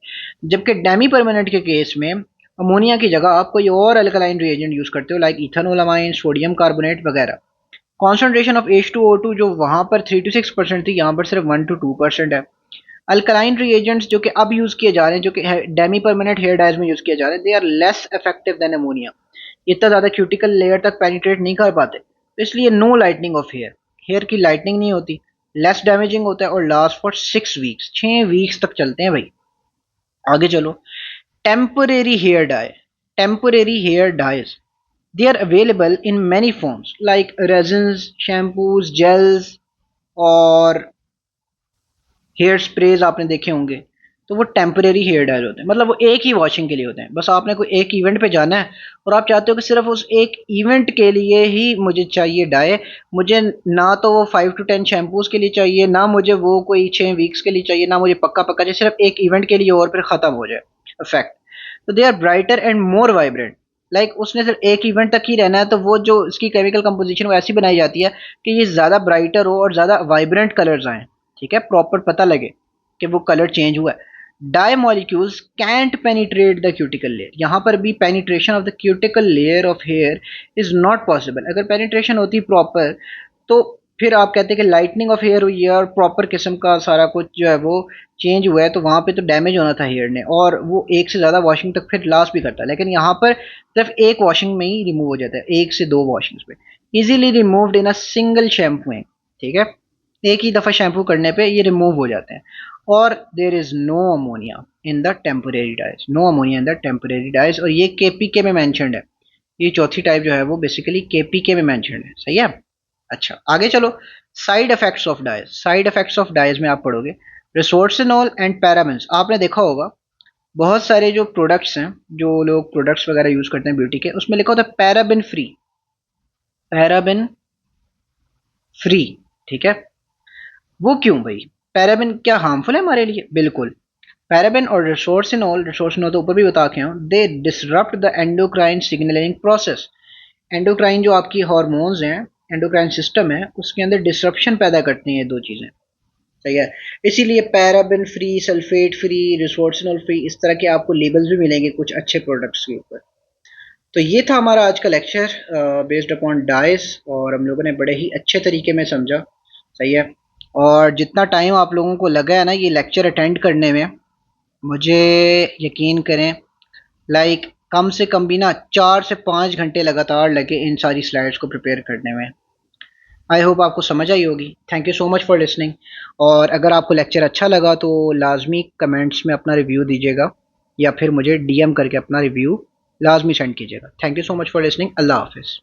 जबकि डेमी परमानेंट के केस में अमोनिया की जगह आप कोई और अल्कलाइन रिएजेंट यूज़ करते हो, लाइक इथेनोलामाइन, सोडियम कार्बोनेट वगैरह। कॉन्सेंट्रेशन ऑफ H2O2 जो वहाँ पर 3 to 6% थी, यहाँ पर सिर्फ 1 to 2% है। अल्कलाइन रिएजेंट्स जो कि अब यूज़ किए जा रहे हैं, जो कि डेमी परमानेंट हेयर डाइज में यूज़ किए जा रहे हैं, they are less effective than ammonia. इतना ज़्यादा क्यूटिकल लेयर तक पेनिट्रेट नहीं कर पाते, तो इसलिए no lightening of hair, hair की लाइटनिंग नहीं होती, लेस डैमेजिंग होता है और लास्ट फॉर 6 वीक्स, 6 वीक्स तक चलते हैं भाई। आगे चलो, temporary hair dye, temporary hair dyes, they are available in many forms like resins, shampoos, gels और हेयर स्प्रेज आपने देखे होंगे। तो वो टेम्परेरी हेयर डायल होते हैं, मतलब वो एक ही वॉशिंग के लिए होते हैं। बस आपने कोई एक इवेंट पे जाना है और आप चाहते हो कि सिर्फ उस एक इवेंट के लिए ही मुझे चाहिए डाई, मुझे ना तो वो 5 to 10 शैम्पूज के लिए चाहिए, ना मुझे वो कोई 6 वीक्स के लिए चाहिए, ना मुझे पक्का पक्का चाहिए, सिर्फ एक इवेंट के लिए और फिर ख़त्म हो जाए इफेक्ट। तो they are brighter and more vibrant, like उसने सिर्फ एक इवेंट तक ही रहना है, तो वो जो इसकी केमिकल कंपोजिशन वो ऐसी बनाई जाती है कि ये ज़्यादा ब्राइटर हो और ज़्यादा वाइब्रेंट कलर्स आएँ, ठीक है, प्रॉपर पता लगे कि वो कलर चेंज हुआ है। Dye molecules can't penetrate the cuticle layer, यहाँ पर भी penetration of the cuticle layer of hair is not possible. अगर पेनिट्रेशन होती प्रॉपर तो फिर आप कहते हैं कि लाइटनिंग ऑफ हेयर हुई है और प्रॉपर किस्म का सारा कुछ जो है वो चेंज हुआ है, तो वहाँ पे तो डैमेज होना था हेयर ने, और वो एक से ज़्यादा वॉशिंग तक फिर लास्ट भी करता है। लेकिन यहाँ पर सिर्फ एक वॉशिंग में ही रिमूव हो जाता है, 1 से 2 वॉशिंग्स में easily removed in a single shampoo में, ठीक है, एक ही दफ़ा शैम्पू करने पे ये रिमूव हो जाते हैं। और there is no ammonia in the temporary dyes, no ammonia in the temporary dyes, और ये केपीके में मैंशनड है। ये चौथी टाइप जो है वो बेसिकली केपीके में मैंशनड है, सही है। अच्छा आगे चलो, side effects of dyes, side effects of dyes में आप पढ़ोगे रिसोर्सिनॉल एंड पैराबेन्स। आपने देखा होगा बहुत सारे जो प्रोडक्ट्स हैं, जो लोग प्रोडक्ट्स वगैरह यूज़ करते हैं ब्यूटी के, उसमें लिखा होता है पैराबिन फ्री, पैराबिन फ्री, ठीक है। वो क्यों भाई, पैराबिन क्या हार्मफुल है हमारे लिए? बिल्कुल। पैराबिन और रिसोर्सिनॉल, रिसोर्सिनॉल तो ऊपर भी बता के हूँ, they disrupt the endocrine signalling process. Endocrine जो आपकी हार्मोन्स हैं, एंडोक्राइन सिस्टम है, उसके अंदर डिसरप्शन पैदा करती हैं ये दो चीज़ें, सही है। इसीलिए paraben free, sulphate free, resorcinol free, इस तरह के आपको लेबल्स भी मिलेंगे कुछ अच्छे प्रोडक्ट्स के ऊपर। तो ये था हमारा आज का लेक्चर बेस्ड अपॉन डाइस, और हम लोगों ने बड़े ही अच्छे तरीके में समझा, सही है। और जितना टाइम आप लोगों को लगा है ना ये लेक्चर अटेंड करने में, मुझे यकीन करें लाइक कम से कम भी ना 4 से 5 घंटे लगातार लगे इन सारी स्लाइड्स को प्रिपेयर करने में। आई होप आपको समझ आई होगी। Thank you so much for listening. और अगर आपको लेक्चर अच्छा लगा तो लाजमी कमेंट्स में अपना रिव्यू दीजिएगा, या फिर मुझे डीएम करके अपना रिव्यू लाजमी सेंड कीजिएगा। Thank you so much for listening. अल्लाह हाफिज़।